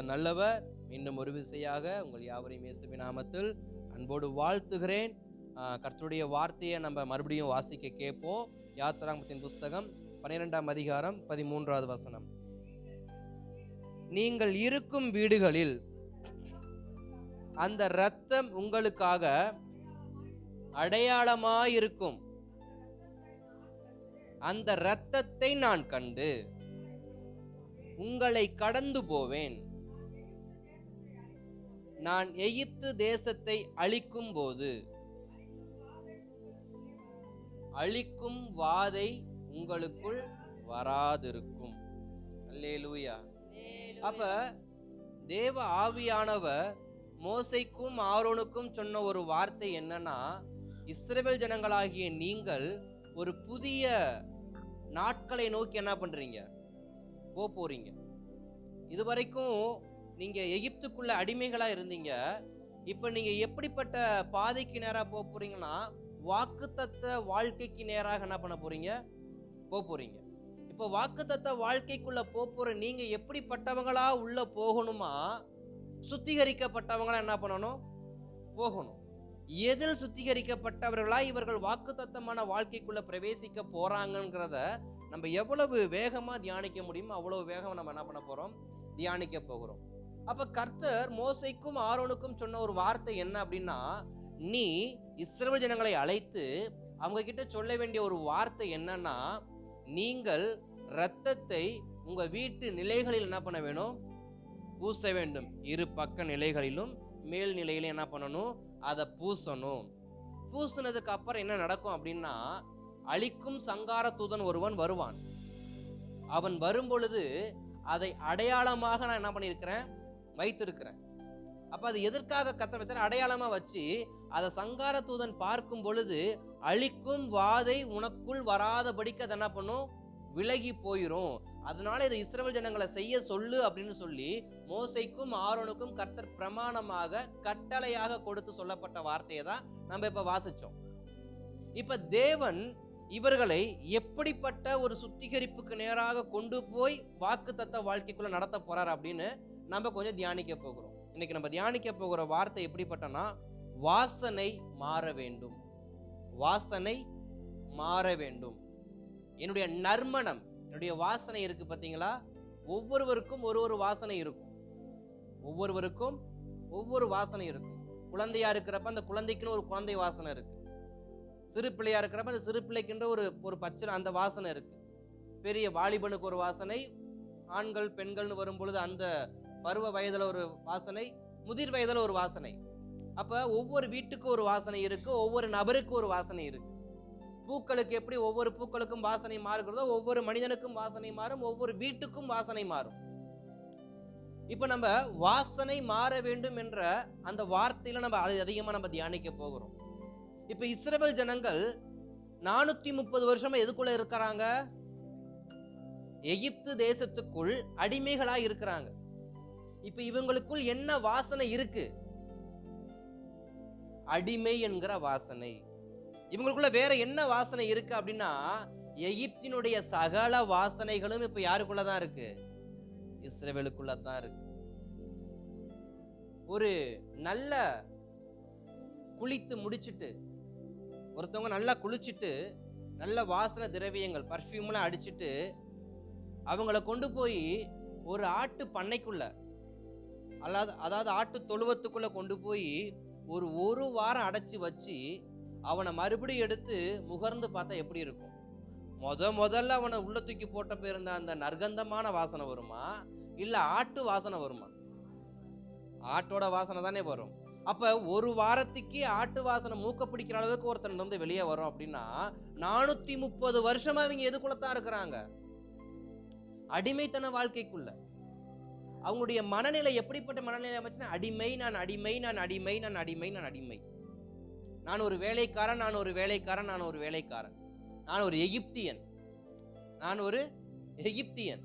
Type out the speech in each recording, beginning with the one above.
கர்த்தர் நல்லவர். மீண்டும் ஒரு விசையாக உங்கள் யாவரையும் இயேசுவின் நாமத்தில் அன்போடு வாழ்த்துகிறேன். கர்த்தருடைய வார்த்தையை நம்ம மறுபடியும் வாசிக்க கேட்போம். யாத்திராகமத்தின் புஸ்தகம் 12ஆம் அதிகாரம் 13வது வசனம். நீங்கள் இருக்கும் வீடுகளில் அந்த இரத்தம் உங்களுக்காக அடையாளமாயிருக்கும். அந்த இரத்தத்தை நான் கண்டு உங்களை கடந்து போவேன். நான் எகிப்து தேசத்தை அழிக்கும் போது அழிக்கும் வாதை உங்களுக்குள் வராதிருக்கும். அல்லேலூயா. அப்ப தேவ ஆவியானவர் மோசைக்கும் ஆரோனுக்கும் சொன்ன ஒரு வார்த்தை என்னன்னா, இஸ்ரவேல் ஜனங்களாகிய நீங்கள் ஒரு புதிய நாட்களை நோக்கி என்ன பண்றீங்க? போறீங்க. இதுவரைக்கும் நீங்க எகிப்துக்குள்ள அடிமைகளா இருந்தீங்க. இப்ப நீங்க எப்படிப்பட்ட பாதைக்கு நேரா போறீங்கன்னா, வாக்குத்தத்த வாழ்க்கைக்கு நேராக என்ன பண்ண போறீங்க? போறீங்க. இப்ப வாக்குத்தத்த வாழ்க்கைக்குள்ள போற நீங்க எப்படிப்பட்டவங்களா உள்ள போகணுமா? சுத்திகரிக்கப்பட்டவங்களா என்ன பண்ணணும்? போகணும். எதில் சுத்திகரிக்கப்பட்டவர்களா இவர்கள் வாக்குத்தத்தமான வாழ்க்கைக்குள்ள பிரவேசிக்க போறாங்கிறத நம்ம எவ்வளவு வேகமா தியானிக்க முடியுமோ அவ்வளவு வேகம் நம்ம என்ன பண்ண போறோம்? தியானிக்க போகிறோம். அப்ப கர்த்தர் மோசைக்கும் ஆரோனுக்கும் சொன்ன ஒரு வார்த்தை என்ன அப்படின்னா, நீ இஸ்ரவேல் ஜனங்களை அழைத்து அவங்க கிட்ட சொல்ல வேண்டிய ஒரு வார்த்தை என்னன்னா, நீங்கள் இரத்தத்தை உங்க வீட்டு நிலைகளில் என்ன பண்ண வேணும்? பூச வேண்டும். இரு பக்க நிலைகளிலும் மேல் நிலையில என்ன பண்ணணும்? அதை பூசணும். பூசினதுக்கு அப்புறம் என்ன நடக்கும் அப்படின்னா, அழிக்கும் சங்கார தூதன் ஒருவன் வருவான். அவன் வரும் பொழுது அதை அடையாளமாக நான் என்ன பண்ணியிருக்கிறேன்? வைத்திருக்கிறேன். அப்ப அது எதற்காக கர்த்தர் வச்சார்? அடையாளமா வச்சு அதை சங்கார தூதன் பார்க்கும் பொழுது அழிக்கும் வாதை உனக்குள் வராதபடிக்கு அதை என்ன பண்ணும்? விலகி போயிரும். அதனால இதை இஸ்ரவேல் ஜனங்களை செய்ய சொல்லு அப்படின்னு சொல்லி மோசைக்கும் ஆரோனுக்கும் கர்த்தர் பிரமாணமாக கட்டளையாக கொடுத்து சொல்லப்பட்ட வார்த்தையை தான் நம்ம இப்ப வாசிச்சோம். இப்ப தேவன் இவர்களை எப்படிப்பட்ட ஒரு சுத்திகரிப்புக்கு நேராக கொண்டு போய் வாக்குத்தத்த வாழ்க்கைக்குள்ள நடத்த போறார் அப்படின்னு நம்ம கொஞ்சம் தியானிக்க போகிறோம். இன்னைக்கு நம்ம தியானிக்க போகிற வார்த்தை எப்படிப்பட்டனா, வாசனை மாற வேண்டும். வாசனை மாற வேண்டும். என்னுடைய நறுமணம், என்னுடைய வாசனை இருக்கு பாத்தீங்களா? ஒவ்வொருவருக்கும் ஒரு வாசனை இருக்கும். ஒவ்வொருவருக்கும் ஒவ்வொரு வாசனை இருக்கும். குழந்தையா இருக்கிறப்ப அந்த குழந்தைக்குன்னு ஒரு குழந்தை வாசனை இருக்கு. சிறு பிள்ளையா இருக்கிறப்ப அந்த சிறு பிள்ளைக்குன்ற ஒரு பச்சை அந்த வாசனை இருக்கு. பெரிய வாலிபனுக்கு ஒரு வாசனை, ஆண்கள் பெண்கள்னு வரும் பொழுது அந்த பருவ வயதுல ஒரு வாசனை, முதிர் வயதுல ஒரு வாசனை. அப்ப ஒவ்வொரு வீட்டுக்கும் ஒரு வாசனை இருக்கு, ஒவ்வொரு நபருக்கு ஒரு வாசனை இருக்கு. பூக்களுக்கு எப்படி ஒவ்வொரு பூக்களுக்கும் வாசனை மாறுகிறதோ, ஒவ்வொரு மனிதனுக்கும் வாசனை மாறும், ஒவ்வொரு வீட்டுக்கும் வாசனை மாறும். இப்ப நம்ம வாசனை மாற வேண்டும் என்ற அந்த வார்த்தையில நம்ம அதிகமா நம்ம தியானிக்க போகிறோம். இப்ப இஸ்ரவேல் ஜனங்கள் 430 வருஷமா எதுக்குள்ள இருக்கிறாங்க? எகிப்து தேசத்துக்குள் அடிமைகளா இருக்கிறாங்க. இப்ப இவங்களுக்குள் என்ன வாசனை இருக்கு? அடிமை என்கிற வாசனை. இவங்களுக்குள்ள வேற என்ன வாசனை இருக்கு அப்படின்னா, எகிப்தினுடைய சகல வாசனைகளும் இப்ப யாருக்குள்ளதான் இருக்கு? இஸ்ரவேலுக்குள்ளதான் இருக்கு. ஒரு நல்ல குளித்து முடிச்சிட்டு, ஒருத்தவங்க நல்லா குளிச்சுட்டு நல்ல வாசனை திரவியங்கள் பர்ஃப்யூம்லாம் அடிச்சுட்டு அவங்கள கொண்டு போய் ஒரு ஆட்டு பண்ணைக்குள்ள, அதாவது ஆட்டு தொழுவத்துக்குள்ள கொண்டு போய் ஒரு வாரம் அடைச்சு வச்சு அவனை மறுபடியும் எடுத்து முகர்ந்து பார்த்தா எப்படி இருக்கும்? முதல்ல அவனை உள்ள தூக்கி போட்ட இருந்த அந்த நற்கந்தமான வாசனை வருமா, இல்ல ஆட்டு வாசனை வருமா? ஆட்டோட வாசனை தானே வரும். அப்ப ஒரு வாரத்துக்கு ஆட்டு வாசனை மூக்க பிடிக்கிற அளவுக்கு ஒருத்தன் வந்து வெளியே வரும் அப்படின்னா, 430 வருஷமா இவங்க எதுக்குள்ளதான் இருக்கிறாங்க? அடிமைத்தன வாழ்க்கைக்குள்ள. அவங்களுடைய மனநிலை எப்படிப்பட்ட மனநிலை அமைச்சுன்னா, அடிமை, நான் அடிமை, நான் அடிமை, நான் அடிமை, நான் அடிமை. நான் ஒரு வேலைக்காரன், நான் ஒரு வேலைக்காரன், நான் ஒரு வேலைக்காரன், நான் ஒரு எகிப்தியன், நான் ஒரு எகிப்தியன்.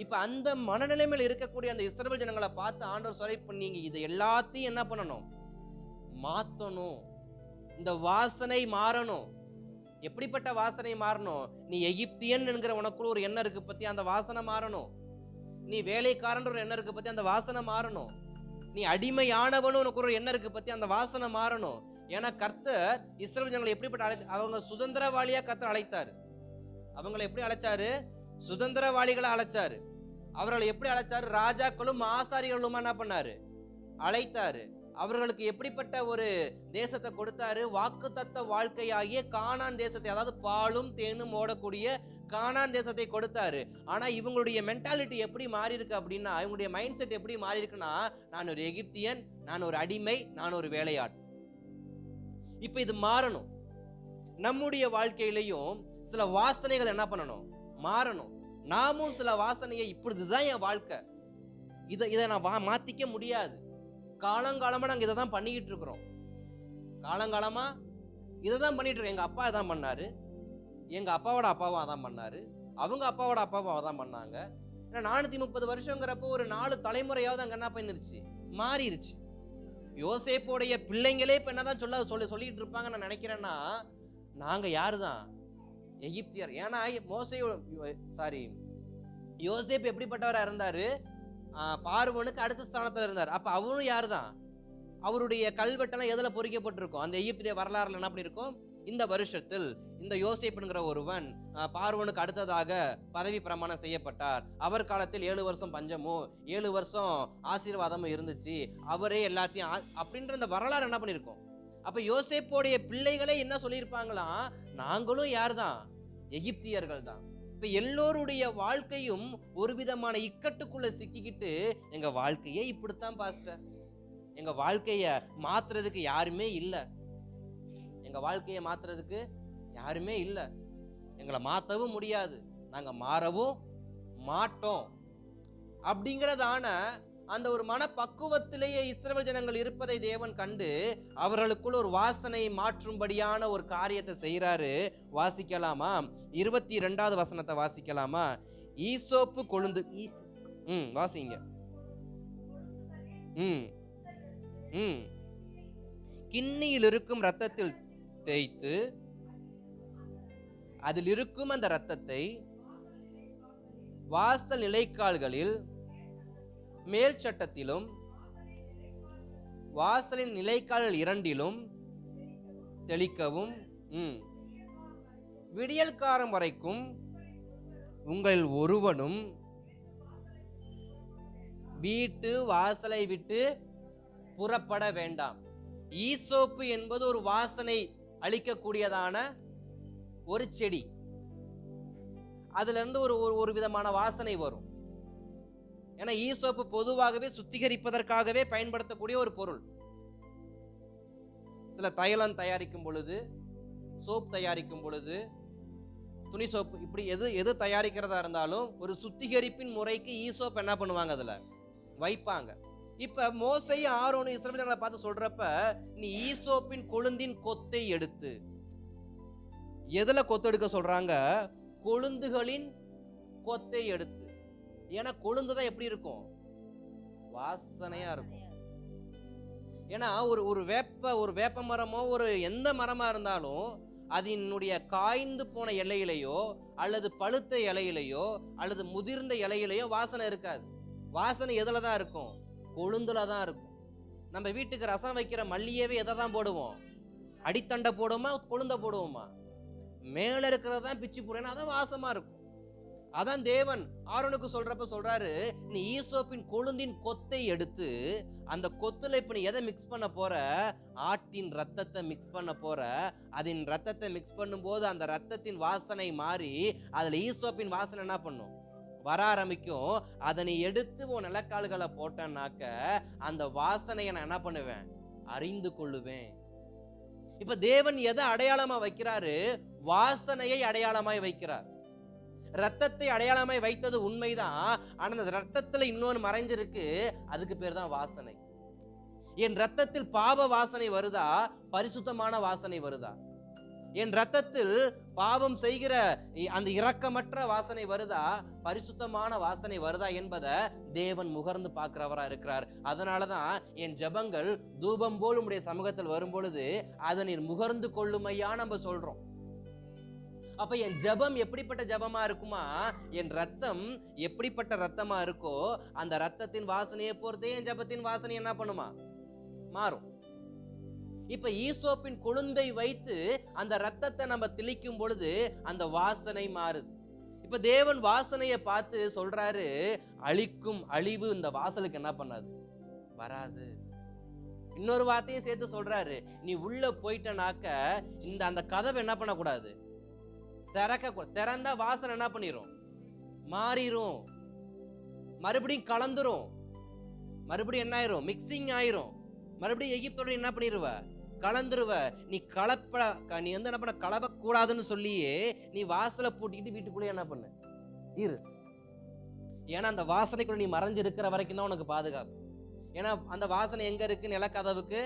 இப்ப அந்த மனநிலைமையில் இருக்கக்கூடிய அந்த இஸ்ரவேல் ஜனங்களை பார்த்து ஆண்டவர் சொல்றார், இப்ப நீங்க இதை எல்லாத்தையும் என்ன பண்ணணும்? மாத்தணும். இந்த வாசனை மாறணும். எப்படிப்பட்ட வாசனை மாறணும்? நீ எகிப்தியன் என்கிற உனக்குள்ள ஒரு எண்ணம் இருக்கு பத்தி, அந்த வாசனை மாறணும். நீ வேலைக்காரன்ற ஒரு எண்ணம் இருக்கு பத்தி அந்த வாசனை மாறணும். நீ அடிமையானவனு உனக்கு ஒரு எண்ணம் இருக்கு பத்தி அந்த வாசனை மாறணும். ஏன்னா கர்த்தர் இஸ்ரவேல் ஜனங்களை எப்படிப்பட்ட அவங்க சுதந்திரவாளியா கர்த்தர் அழைத்தாரு. அவங்களை எப்படி அழைச்சாரு? சுதந்திரவாளிகளை அழைச்சாரு. அவர்களை எப்படி அழைச்சாரு? ராஜாக்களும் ஆசாரிகளும் என்ன பண்ணாரு? அழைத்தாரு. அவர்களுக்கு எப்படிப்பட்ட ஒரு தேசத்தை கொடுத்தாரு? வாக்குத்தத்த வாழ்க்கையாகிய கானான் தேசத்தை, அதாவது பாலும் தேனும் ஓடக்கூடிய கானான் தேசத்தை கொடுத்தாரு. ஆனா இவங்களுடைய மென்டாலிட்டி எப்படி மாறி இருக்கு அப்படின்னா, இவங்களுடைய மைண்ட் செட் எப்படி மாறி இருக்குன்னா, நான் ஒரு எகிப்தியன், நான் ஒரு அடிமை, நான் ஒரு வேலையாட். இப்ப இது மாறணும். நம்முடைய வாழ்க்கையிலையும் சில வாசனைகள் என்ன பண்ணணும்? மாறணும். நாமும் சில வாசனையை, இப்படிதான் என் வாழ்க்கை, இதை நான் மாத்திக்க முடியாது, காலங்காலமா நாங்க இதை தான் பண்ணிக்கிட்டு இருக்கிறோம், காலங்காலமா இதை தான் பண்ணிட்டு இருக்கோம். எங்க அப்பா இதான் பண்ணாரு, எங்க அப்பாவோட அப்பாவும் அதான் பண்ணாரு, அவங்க அப்பாவோட அப்பாவும் அதான் பண்ணாங்க. ஏன்னா 430 வருஷங்கிறப்போ ஒரு 4 தலைமுறையாவது அங்க என்ன பண்ணிருச்சு? மாறிடுச்சு. யோசேப்புடைய பிள்ளைங்களே இப்ப என்னதான் சொல்லிட்டு இருப்பாங்க நான் நினைக்கிறேன்னா, நாங்க யாருதான்? எகிப்தியர். ஏன்னா யோசேப்பு எப்படிப்பட்டவரா இருந்தாரு? பார்வோனுக்கு அடுத்த ஸ்தானத்துல இருந்தார். அப்ப அவரும் யாருதான்? அவருடைய கல்வெட்டெல்லாம் எதுல பொறிக்கப்பட்டிருக்கும்? அந்த எகிப்திய வரலாறுல என்ன பண்ணிருக்கும்? இந்த வருஷத்தில் இந்த யோசேப்புங்கிற ஒருவன் பார்வோனுக்கு அடுத்ததாக பதவி பிரமாணம் செய்யப்பட்டார். அவர் காலத்தில் 7 வருஷம் பஞ்சமும் 7 வருஷம் ஆசீர்வாதமும் இருந்துச்சு, அவரே எல்லாத்தையும் அப்படின்ற இந்த வரலாறு என்ன பண்ணிருக்கோம்? அப்ப யோசேப்புடைய பிள்ளைகளே என்ன சொல்லியிருப்பாங்களாம்? நாங்களும் யார்தான்? எகிப்தியர்கள் தான். இப்ப எல்லோருடைய வாழ்க்கையும் ஒரு விதமான இக்கட்டுக்குள்ள சிக்கிக்கிட்டு, எங்க வாழ்க்கையே இப்படித்தான் பாஸ்டர், எங்க வாழ்க்கைய மாத்துறதுக்கு யாருமே இல்ல, எங்க வாழ்க்கையை மாத்துறதுக்கு யாருமே இல்ல, எங்களை மாத்தவும் முடியாது, நாங்க மாறவும் மாட்டோம் அப்படிங்கிறதான அந்த ஒரு மனப்பக்குவத்திலேயே இஸ்ரவேல் ஜனங்கள் இருப்பதை தேவன் கண்டு அவர்களுக்குள் ஒரு வாசனை மாற்றும்படியான ஒரு காரியத்தை செய்யறாரு. வாசிக்கலாமா? 22வது வசனத்தை வாசிக்கலாமா? ஈசோப்பு கொழுந்து. வாசிங்க. கிண்ணியில் இருக்கும் இரத்தத்தில் தேய்த்து அதில் இருக்கும் அந்த இரத்தத்தை வாசல் நிலைக்கால்களில் மேல் சட்டத்திலும் வாசலின் நிலைக்கால்கள் 2லும் தெளிக்கவும், விடியல் காலம் வரைக்கும் உங்களில் ஒருவனும் வீட்டு வாசலை விட்டு புறப்பட வேண்டாம். ஈசோப்பு என்பது ஒரு வாசனை அளிக்கக்கூடியதான ஒரு செடி. அதுல இருந்து ஒரு விதமான வாசனை வரும். ஏன்னா ஈசோப்பு பொதுவாகவே சுத்திகரிப்பதற்காகவே பயன்படுத்தக்கூடிய ஒரு பொருள். சில தைலம் தயாரிக்கும் பொழுது, சோப் தயாரிக்கும் பொழுது, துணி சோப்பு, இப்படி எது தயாரிக்கிறதா இருந்தாலும் ஒரு சுத்திகரிப்பின் முறைக்கு ஈசோப் என்ன பண்ணுவாங்க? அதுல வைப்பாங்க. இப்ப மோசே ஆரோன் இஸ்ரவேல் ஜனங்களை பார்த்து சொல்றப்ப, நீ ஈசோப்பின் கொழுந்தின் கொத்தை எடுத்து, எதுல கொத்து எடுக்க சொல்றாங்க? கொழுந்துகளின் கொத்தை எடுத்து. ஏன்னா கொழுந்துதான் எப்படி இருக்கும்? வாசனையா இருக்கும். ஏன்னா ஒரு வேப்ப மரமோ ஒரு எந்த மரமா இருந்தாலும் அதனுடைய காய்ந்து போன இலையிலையோ அல்லது பழுத்த இலையிலையோ அல்லது முதிர்ந்த இலையிலையோ வாசனை இருக்காது. வாசனை எதுல தான் இருக்கும்? கொழுந்துல தான் இருக்கும். நம்ம வீட்டுக்கு ரசம் வைக்கிற மல்லியவே எதை தான் போடுவோம்? அடித்தண்டை போடுவோமா, கொழுந்த போடுவோமா? மேல இருக்கிறதான் பிச்சு போடுவேன், அதான் வாசமா இருக்கும். அதான் தேவன் ஆரோனுக்கு சொல்றப்ப சொல்றாரு, நீ ஈசோப்பின் கொழுந்தின் கொத்தை எடுத்து, அந்த கொத்துல இப்ப நீ எதை மிக்ஸ் பண்ண போற? ஆட்டின் ரத்தத்தை மிக்ஸ் பண்ண போற. அதன் ரத்தத்தை மிக்ஸ் பண்ணும் போது அந்த ரத்தத்தின் வாசனை மாறி அதுல ஈசோப்பின் வாசனை என்ன பண்ணும்? வர ஆரம்பிக்கும். அதனை எடுத்து உன் நிலக்கால்களை போட்டனாக்க அந்த வாசனையை நான் என்ன பண்ணுவேன்? அறிந்து கொள்ளுவேன். இப்ப தேவன் எதை அடையாளமா வைக்கிறாரு? வாசனையை அடையாளமாய் வைக்கிறார். ரத்தத்தை அடையாளமாய் வைத்தது உண்மைதான். ஆனா அந்த ரத்தத்துல இன்னொன்னு மறைஞ்சிருக்கு, அதுக்கு பேர் தான் வாசனை. என் ரத்தத்தில் பாவ வாசனை வருதா, பரிசுத்தமான வாசனை வருதா? என் ரத்தத்தில் பாவம் செய்கிற அந்த இரக்கமற்ற வாசனை வருதா, பரிசுத்தமான வாசனை வருதா என்பதை தேவன் முகர்ந்து பார்க்கிறவரா இருக்கிறார். அதனாலதான் என் ஜெபங்கள் தூபம் போல் உம்முடைய சமூகத்தில் வரும் பொழுது அதை நீர் முகர்ந்து கொள்ளுமையா நம்ம சொல்றோம். அப்ப என் ஜெபம் எப்படிப்பட்ட ஜெபமா இருக்குமா, என் ரத்தம் எப்படிப்பட்ட ரத்தமா இருக்கோ அந்த ரத்தத்தின் வாசனையை பொறுத்தே என் ஜெபத்தின் வாசனை என்ன பண்ணுமா, மாறும். இப்ப ஈசோப்பின் கொழுந்தை வைத்து அந்த ரத்தத்தை நம்ம தெளிக்கும் பொழுது அந்த வாசனை மாறுது. இப்ப தேவன் வாசனையை பார்த்து சொல்றாரு, அழிக்கும் அழிவு இந்த வாசலுக்கு என்ன பண்ணாது, வராது. இன்னொரு வார்த்தையும் சேர்த்து சொல்றாரு, நீ உள்ள போயிட்டனாக்க இந்த அந்த கதவை என்ன பண்ணக்கூடாது, திறந்தா வாசனை என்ன பண்ணிரும், மாறிரும், மறுபடியும் கலந்துரும், மறுபடியும் என்ன ஆயிரும், மிக்சிங் ஆயிரும், மறுபடியும் எகிப்தோட என்ன பண்ணிருவ, கலந்துருவ. நீ நீ வந்து என்ன பண்ண, கலப்பக்கூடாதுன்னு சொல்லியே நீ வாசலை பூட்டிக்கிட்டு வீட்டுக்குள்ளே என்ன பண்ணு, இரு. ஏன்னா அந்த வாசனைக்குள்ள நீ மறைஞ்சு இருக்கிற வரைக்கும் தான் உனக்கு பாதுகாப்பு. ஏன்னா அந்த வாசனை எங்க இருக்கு, நிலக்கதவுக்கு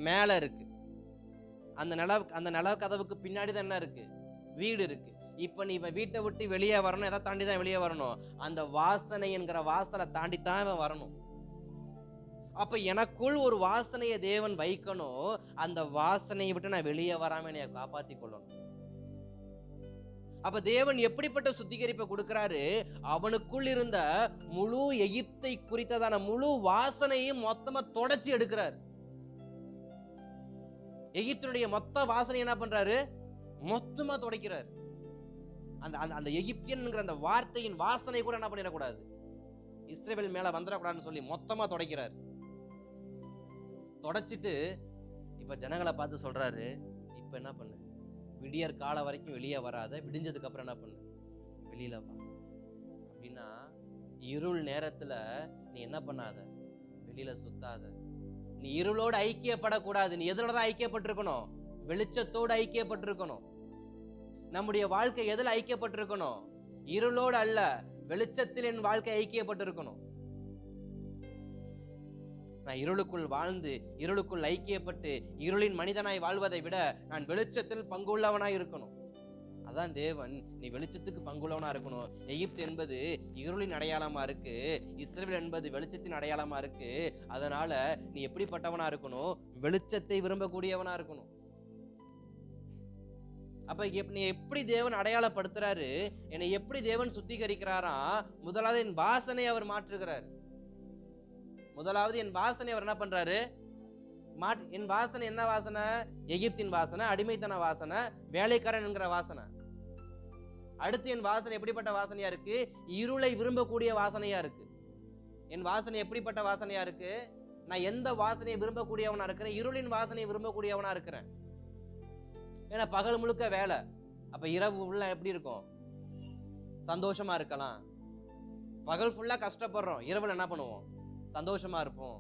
மேல இருக்கு. அந்த நில கதவுக்கு பின்னாடி தான் என்ன இருக்கு, வீடு இருக்கு. இப்ப நீ வீட்டை விட்டு வெளியே வரணும், எதை தாண்டி தான் வெளியே வரணும், அந்த வாசனை என்கிற வாசலை தாண்டி தான் இவன் வரணும். அப்ப எனக்குள் ஒரு வாசனையை தேவன் வைக்கணும், அந்த வாசனையை விட்டு நான் வெளியே வராம என்னை காப்பாத்தி கொள்ளணும். அப்ப தேவன் எப்படிப்பட்ட சுத்திகரிப்பை கொடுக்கிறாரு, அவனுக்குள் இருந்த முழு எகிப்தை குறித்ததான முழு வாசனையும் மொத்தமா தொடச்சி எடுக்கிறார். எகிப்தினுடைய மொத்த வாசனை என்ன பண்றாரு, மொத்தமா துடைக்கிறார். அந்த அந்த எகிப்தியன்ங்கிற அந்த வார்த்தையின் வாசனை கூட என்ன பண்ணிடக்கூடாது, இஸ்ரவேல் மேல வந்துடக்கூடாதுன்னு சொல்லி மொத்தமா துடைக்கிறார். தொடச்சிட்டு இப்ப ஜனங்களை பார்த்து சொல்றாரு, இப்ப என்ன பண்ணு, விடியற் கால வரைக்கும் வெளியே வராத, விடிஞ்சதுக்கு அப்புறம் என்ன பண்ணு, வெளியில வா. அப்படின்னா இருள் நேரத்துல நீ என்ன பண்ணாத, வெளியில சுத்தாத. நீ இருளோடு ஐக்கியப்படக்கூடாது. நீ எதுலதான் ஐக்கியப்பட்டிருக்கணும், வெளிச்சத்தோடு ஐக்கியப்பட்டிருக்கணும். நம்முடைய வாழ்க்கை எதுல ஐக்கியப்பட்டிருக்கணும், இருளோடு அல்ல, வெளிச்சத்தில் என் வாழ்க்கை ஐக்கியப்பட்டிருக்கணும். நான் இருளுக்குள் வாழ்ந்து இருளுக்குள் ஐக்கியப்பட்டு இருளின் மனிதனாய் வாழ்வதை விட நான் வெளிச்சத்தில் பங்குள்ளவனாய் இருக்கணும். அதான் தேவன், நீ வெளிச்சத்துக்கு பங்குள்ளவனா இருக்கணும். எகிப்து என்பது இருளின் அடையாளமா இருக்கு, இஸ்ரவேல் என்பது வெளிச்சத்தின் அடையாளமா இருக்கு. அதனால நீ எப்படிப்பட்டவனா இருக்கணும், வெளிச்சத்தை விரும்பக்கூடியவனா இருக்கணும். அப்ப நீ எப்படி தேவன் அடையாளப்படுத்துறாரு, என்னை எப்படி தேவன் சுத்திகரிக்கிறாரா, முதலாவது என் வாசனை அவர் மாற்றுகிறார். முதலாவது என் வாசனை அவர் என்ன பண்றாரு, என் வாசனை என்ன வாசனை, எகிப்தின் வாசனை, அடிமைத்தன வாசனை, வேலைக்காரன் என்கிற வாசனை. அடுத்து என் வாசனை எப்படிப்பட்ட வாசனையா இருக்கு, இருளை விரும்பக்கூடிய வாசனையா இருக்கு. என் வாசனை எப்படிப்பட்ட வாசனையா இருக்கு, நான் எந்த வாசனையை விரும்பக்கூடியவனா இருக்கிறேன், இருளின் வாசனையை விரும்பக்கூடியவனா இருக்கிறேன். ஏன்னா பகல் முழுக்க வேலை, அப்ப இரவு உள்ள எப்படி இருக்கும், சந்தோஷமா இருக்கலாம். பகல் ஃபுல்லா கஷ்டப்படுறோம், இரவுல என்ன பண்ணுவோம், சந்தோஷமா இருப்போம்.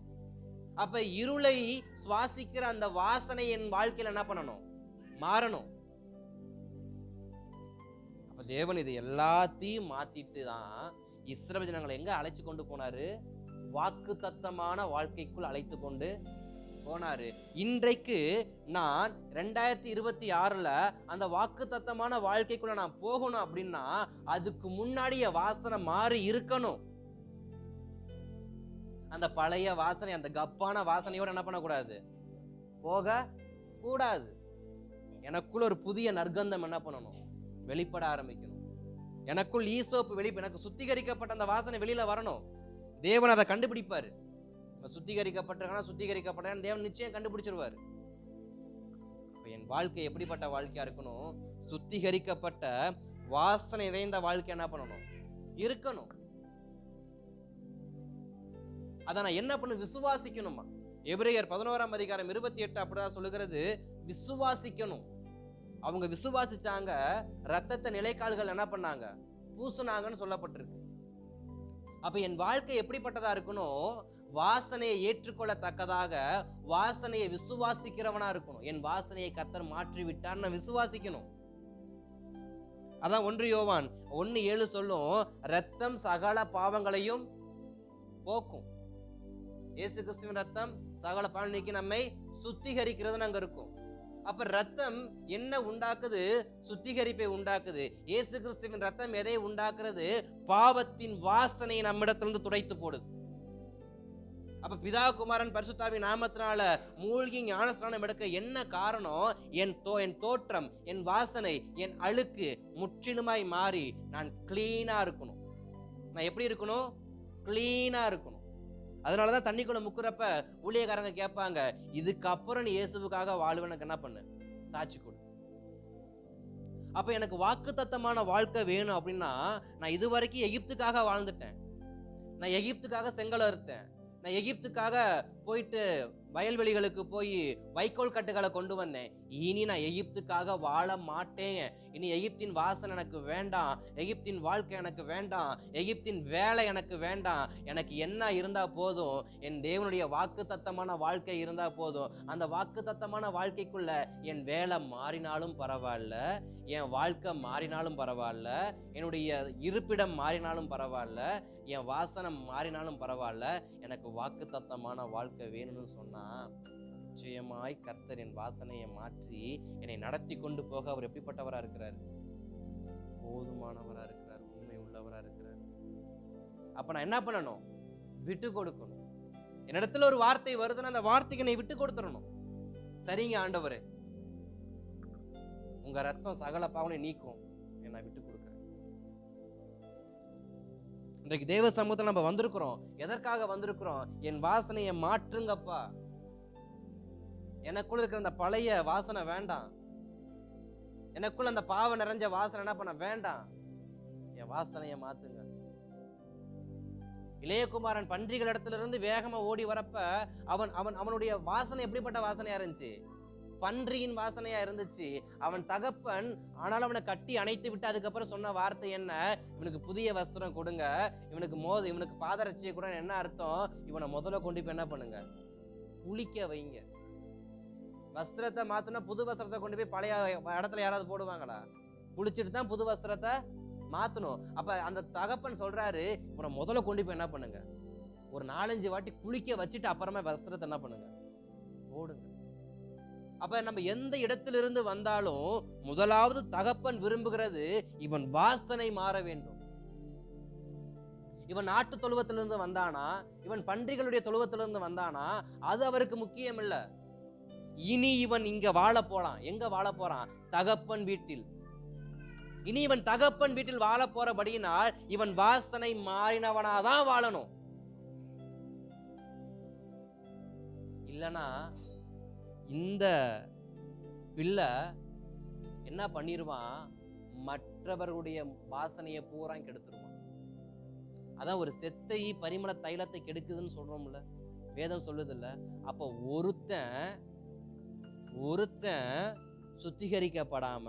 அப்ப இருளை சுவாசிக்கிற அந்த வாசனை என் வாழ்க்கையில என்ன பண்ணணும், மாறணும். அப்ப தேவன் இது எல்லாத்தையும் மாத்திட்டு தான் இஸ்ரவேல் ஜனங்களை எங்க அழைச்சு கொண்டு போனாரு, வாக்கு தத்தமான வாழ்க்கைக்குள் அழைத்து கொண்டு போனாரு. இன்றைக்கு நான் 2026ல அந்த வாக்கு தத்தமான வாழ்க்கைக்குள்ள நான் போகணும் அப்படின்னா அதுக்கு முன்னாடியே வாசனை மாறி இருக்கணும். அந்த பழைய வாசனை, அந்த கப்பான வாசனையோட என்ன பண்ணக்கூடாது, போக கூடாது. எனக்குள்ள ஒரு புதிய நற்கந்தம் என்ன பண்ணணும், வெளிப்பட ஆரம்பிக்கணும். எனக்குள் ஈசோப்பு எனக்கு சுத்திகரிக்கப்பட்ட அந்த வாசனை வெளியில வரணும். தேவன் அதை கண்டுபிடிப்பாரு. சுத்திகரிக்கப்பட்ட தேவன் நிச்சயம் கண்டுபிடிச்சிருவாரு. என் வாழ்க்கை எப்படிப்பட்ட வாழ்க்கையா இருக்கணும், சுத்திகரிக்கப்பட்ட வாசனை நிறைந்த வாழ்க்கை என்ன பண்ணணும், இருக்கணும். அதை நான் என்ன பண்ண, விசுவாசிக்கணுமா. எபிரேயர் 11ஆம் அதிகாரம் 28 அப்படிதான் சொல்லுகிறது, விசுவாசிக்கணும். அவங்க விசுவாசிச்சாங்க, ரத்தத்தை நிலைக்கால்கள் என்ன பண்ணாங்க, பூசுனாங்கன்னு சொல்லப்பட்டிருக்கு. அப்ப என் வாழ்க்கை எப்படிப்பட்டதா இருக்கணும், வாசனையை ஏற்றுக்கொள்ளத்தக்கதாக வாசனையை விசுவாசிக்கிறவனா இருக்கணும். என் வாசனையை கர்த்தர் மாற்றி விட்டார், நான் விசுவாசிக்கணும். அதான் 1 யோவான் 1:7 சொல்லும், ரத்தம் சகல பாவங்களையும் போக்கும். இயேசு கிறிஸ்துவின் ரத்தம் சகல பாவம் நீக்கி நம்மை சுத்திகரிக்கிறது அங்க இருக்கும். அப்ப ரத்தம் என்ன உண்டாக்குது, சுத்திகரிப்பை உண்டாக்குது. இயேசு கிறிஸ்துவின் ரத்தம் எதை உண்டாக்குறது, பாவத்தின் வாசனை நம்மிடத்திலிருந்து துடைத்து போடுது. அப்ப பிதா குமாரன் பரிசுத்தாவின் நாமத்தினால மூழ்கி ஞானஸ்நானம் எடுக்க என்ன காரணம்? என் தோற்றம், என் வாசனை, என் அழுக்கு முற்றிலுமாய் மாறி நான் கிளீனா இருக்கணும். நான் எப்படி இருக்கணும்? கிளீனா இருக்கணும். அதனாலதான் தண்ணிக்குள்ள முக்குறப்ப ஊழியக்காரங்க கேட்பாங்க, இதுக்கப்புறம் நீ இயேசுவுக்காக வாழ்வனுக்கு என்ன பண்ணு? சாட்சி கொடு. அப்ப எனக்கு வாக்குத்தத்தமான வாழ்க்கை வேணும் அப்படின்னா, நான் இதுவரைக்கும் எகிப்துக்காக வாழ்ந்துட்டேன். நான் எகிப்துக்காக செங்கல் அறுத்தேன். நான் எகிப்துக்காக போயிட்டு வயல்வெளிகளுக்கு போய் வைக்கோல் கட்டுகளை கொண்டு வந்தேன். இனி நான் எகிப்துக்காக வாழ மாட்டேன். இனி எகிப்தின் வாசனை எனக்கு வேண்டாம். எகிப்தின் வாழ்க்கை எனக்கு வேண்டாம். எகிப்தின் வேலை எனக்கு வேண்டாம். எனக்கு என்ன இருந்தா போதும்? என் தேவனுடைய வாக்குத்தத்தமான வாழ்க்கை இருந்தா போதும். அந்த வாக்குத்தத்தமான வாழ்க்கைக்குள்ள என் வேலை மாறினாலும் பரவாயில்ல, என் வாழ்க்கை மாறினாலும் பரவாயில்ல, என்னுடைய இருப்பிடம் மாறினாலும் பரவாயில்ல, என் வாசனம் மாறினாலும் பரவாயில்ல, எனக்கு வாக்குத்தத்தமான வாழ்க்கை வேணும்னு சொன்னா நிச்சயமாய் கர்த்தர் என் வாசனையை மாற்றி என்னை நடத்தி கொண்டு போக அவர் எப்படிப்பட்டவரா இருக்கிறார்? போதுமானவரா இருக்கிறார், உண்மை உள்ளவரா இருக்கிறார். அப்ப நான் என்ன பண்ணணும்? விட்டு கொடுக்கணும். என்னிடத்துல ஒரு வார்த்தை வருதுன்னா அந்த வார்த்தைக்கு என்னை விட்டு கொடுத்துடணும். சரிங்க ஆண்டவரே, உங்க ரத்தம் சகல பாவனை நீக்கும், என்னை விட்டு கொடுக்கிறேன். இன்றைக்கு தேவ சமூகத்தில் நம்ம வந்திருக்கிறோம். எதற்காக வந்திருக்கிறோம்? என் வாசனையை மாற்றுங்கப்பா. எனக்குள்ள இருக்கிற அந்த பழைய வாசனை வேண்டாம். எனக்குள்ள அந்த பாவம் நிறைஞ்ச வாசனை என்ன பண்ண வேண்டாம். என் வாசனையை மாத்துங்க. இளையகுமாரன் பன்றிகள் இடத்துல இருந்து வேகமா ஓடி வரப்ப அவனுடைய வாசனை எப்படிப்பட்ட வாசனையா இருந்துச்சு? பன்றியின் வாசனையா இருந்துச்சு. அவன் தகப்பன் ஆனால் அவனை கட்டி அணைத்து விட்டு அதுக்கப்புறம் சொன்ன வார்த்தை என்ன? இவனுக்கு புதிய வஸ்திரம் கொடுங்க, இவனுக்கு பாதரட்சியை கூட. என்ன அர்த்தம்? இவனை முதல்ல கொண்டு போய் என்ன பண்ணுங்க? குளிக்க வைங்க. வஸ்திரத்தை மாத்தினா புது வஸ்திரத்தை கொண்டு போய் பழைய இடத்துல யாராவது போடுவாங்களா? குளிச்சுட்டு தான் புது வஸ்திரத்தை மாத்தணும். அப்ப அந்த தகப்பன் சொல்றாரு, இவனை முதல்ல கொண்டு போய் என்ன பண்ணுங்க? ஒரு 4-5 வாட்டி குளிக்க வச்சுட்டு அப்புறமா வஸ்திரத்தை என்ன பண்ணுங்க? போடுங்க. அப்ப நம்ம எந்த இடத்திலிருந்து வந்தாலும் முதலாவது தகப்பன் விரும்புகிறது இவன் வாசனை மாற வேண்டும். இவன் நாட்டு தொழுவத்திலிருந்து வந்தானா, இவன் பன்றிகளுடைய தொழுவத்திலிருந்து வந்தானா, அது அவருக்கு முக்கியம் இல்ல. இனி இவன் இங்க வாழ போலாம். எங்க வாழ போறான்? தகப்பன் வீட்டில். இனி இவன் தகப்பன் வீட்டில் வாழ போறபடியினால் இவன் வாசனை மாறினவனாதான் வாழணும். இல்லனா இந்த பிள்ளை என்ன பண்ணிருவான்? மற்றவர்களுடைய வாசனையை பூரா கெடுத்துருவான். அதான் ஒரு செத்தை பரிமள தைலத்தை கெடுக்குதுன்னு சொல்றோம்ல, வேதம் சொல்லுது இல்ல. அப்ப ஒருத்தன் சுத்திகரிக்கப்படாம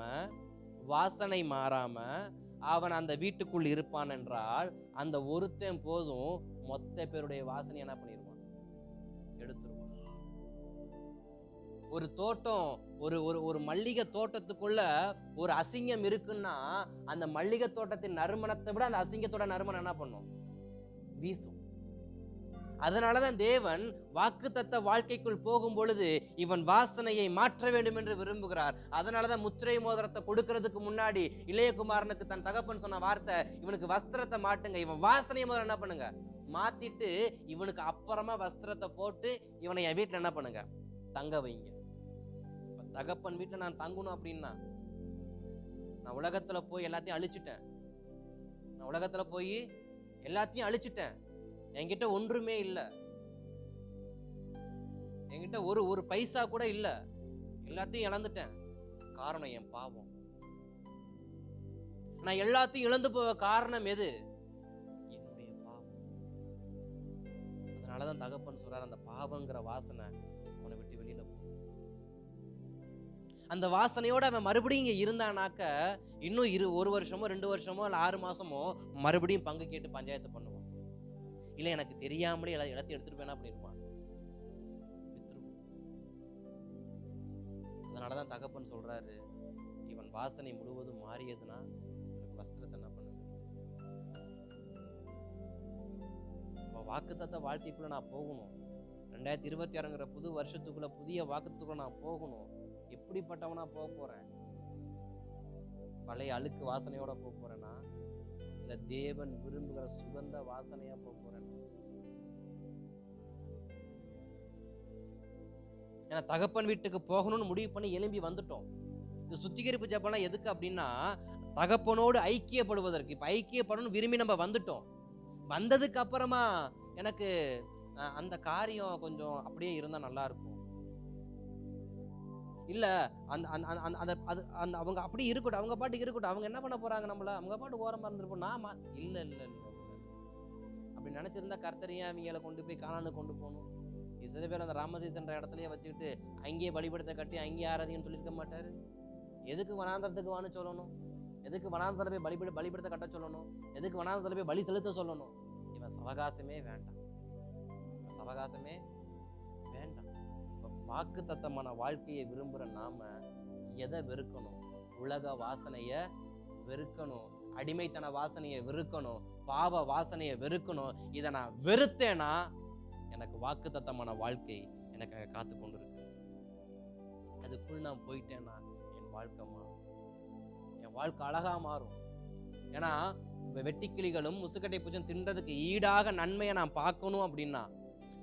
வாசனை மாறாம அவன் அந்த வீட்டுக்குள் இருப்பான் என்றால் அந்த ஒருத்தன் போதும் மொத்த பேருடைய வாசனை என்ன பண்ணிருவான்? எடுத்துருவான். ஒரு தோட்டம், ஒரு மல்லிகை தோட்டத்துக்குள்ள ஒரு அசிங்கம் இருக்குன்னா அந்த மல்லிகை தோட்டத்தின் நறுமணத்தை விட அந்த அசிங்கத்தோட நறுமணம் என்ன பண்ணும்? வீசும். அதனாலதான் தேவன் வாக்குத்தத்த வாழ்க்கைக்குள் போகும் பொழுது இவன் வாசனையை மாற்ற வேண்டும் என்று விரும்புகிறார். அதனாலதான் முத்திரை மோதிரத்தை கொடுக்கறதுக்கு முன்னாடி இளையகுமாரனுக்கு தன் தகப்பன் சொன்ன வார்த்தை, இவனுக்கு வஸ்திரத்தை மாட்டுங்க, இவன் வாசனையை முதல்ல என்ன பண்ணுங்க? மாத்திட்டு இவனுக்கு அப்புறமா வஸ்திரத்தை போட்டு இவனை என் வீட்டுல என்ன பண்ணுங்க? தங்க வைங்க. தகப்பன் வீட்டுல நான் தங்கணும் அப்படின்னா, நான் உலகத்துல போய் எல்லாத்தையும் அழிச்சிட்டேன். என்கிட்ட ஒன்றுமே இல்லை. என்கிட்ட ஒரு பைசா கூட இல்லை. எல்லாத்தையும் இழந்துட்டேன். காரணம் என் பாவம். நான் எல்லாத்தையும் இழந்து போக காரணம் எது? என்னுடைய பாவம். அதனாலதான் தகப்பன் சொல்றார், அந்த பாவங்கிற வாசனை உன்னை விட்டு வெளியில போ. அந்த வாசனையோட அவன் மறுபடியும் இங்க இருந்தானாக்க இன்னும் 1 வருஷமோ 2 வருஷமோ இல்ல 6 மாசமோ மறுபடியும் பங்கு கேட்டு பஞ்சாயத்து பண்ணுவான். இல்ல எனக்கு தெரியாமலே எல்லாத்தையும் எடுத்துட்டு போனா பண்ணிருப்பான். அதனாலதான் தகப்பன் சொல்றாரு, இவன் வாசனை முழுவதும் மாறியதுன்னா எனக்கு வஸ்திரத்தை என்ன பண்ணுங்க? வாக்குத்தத்த வாழ்க்கைக்குள்ள நான் போகணும். 2026ங்கிற புது வருஷத்துக்குள்ள புதிய வாக்குத்துக்குள்ள நான் போகணும். எப்படிப்பட்டவனா போக போறேன்? பழைய அழுக்கு வாசனையோட போக போறேன்னா, இல்ல தேவன் விரும்புகிற சுகந்த வாசனையா போக போறேன்? ஏன்னா தகப்பன் வீட்டுக்கு போகணும்னு முடிவு பண்ணி எழும்பி வந்துட்டோம். இந்த சுத்திகரிப்பு ஜெபம்லாம் எதுக்கு அப்படின்னா, தகப்பனோடு ஐக்கியப்படுவதற்கு. இப்ப ஐக்கியப்படணும்னு விரும்பி நம்ம வந்துட்டோம். வந்ததுக்கு அப்புறமா எனக்கு அந்த காரியம் கொஞ்சம் அப்படியே இருந்தா நல்லா இருக்கும், இல்ல அந்த அந்த அந்த அந்த அந்த அது அந்த அவங்க அப்படி இருக்கட்டும், அவங்க பாட்டுக்கு இருக்கட்டும், அவங்க என்ன பண்ண போறாங்க நம்மள, அவங்க பாட்டு ஓரமா இருந்திருப்போம். இல்ல இல்ல இல்ல அப்படி நினைச்சிருந்தா கர்த்தரையே அவங்கள கொண்டு போய் கானானுக்கு கொண்டு போகணும். சில பேர் அந்த ராமசீசன்ற இடத்துலயே வச்சுக்கிட்டு அங்கேயே பலிபடத்தை கட்டி அங்கேயே ஆராதிங்கன்னு சொல்லியிருக்க மாட்டாரு. எதுக்கு வனாந்தரத்துக்கு வான்னு சொல்லணும்? எதுக்கு வனாந்தரத்துல போய் பலிபடத்தை கட்ட சொல்லணும்? எதுக்கு வனாந்தரத்துல போய் பலி செலுத்த சொல்லணும்? இவன் சவகாசமே வேண்டாம், சவகாசமே வேண்டாம். வாக்கு தத்தமான வாழ்க்கையை விரும்புற நாம எதை வெறுக்கணும்? உலக வாசனைய வெறுக்கணும், அடிமைத்தன வாசனையை வெறுக்கணும், பாவ வாசனையை வெறுக்கணும். இதை நான் வெறுத்தேனா எனக்கு வாக்கு தத்தமான வாழ்க்கை எனக்கு அங்க காத்து கொண்டு இருக்கு. அதுக்குள் நான் போயிட்டேன்னா என் வாழ்க்கை மாறும், என் வாழ்க்கை அழகா மாறும். ஏன்னா வெட்டிக்கிளிகளும் முசுக்கட்டை பூஜம் தின்றதுக்கு ஈடாக நன்மையை நான் பார்க்கணும் அப்படின்னா,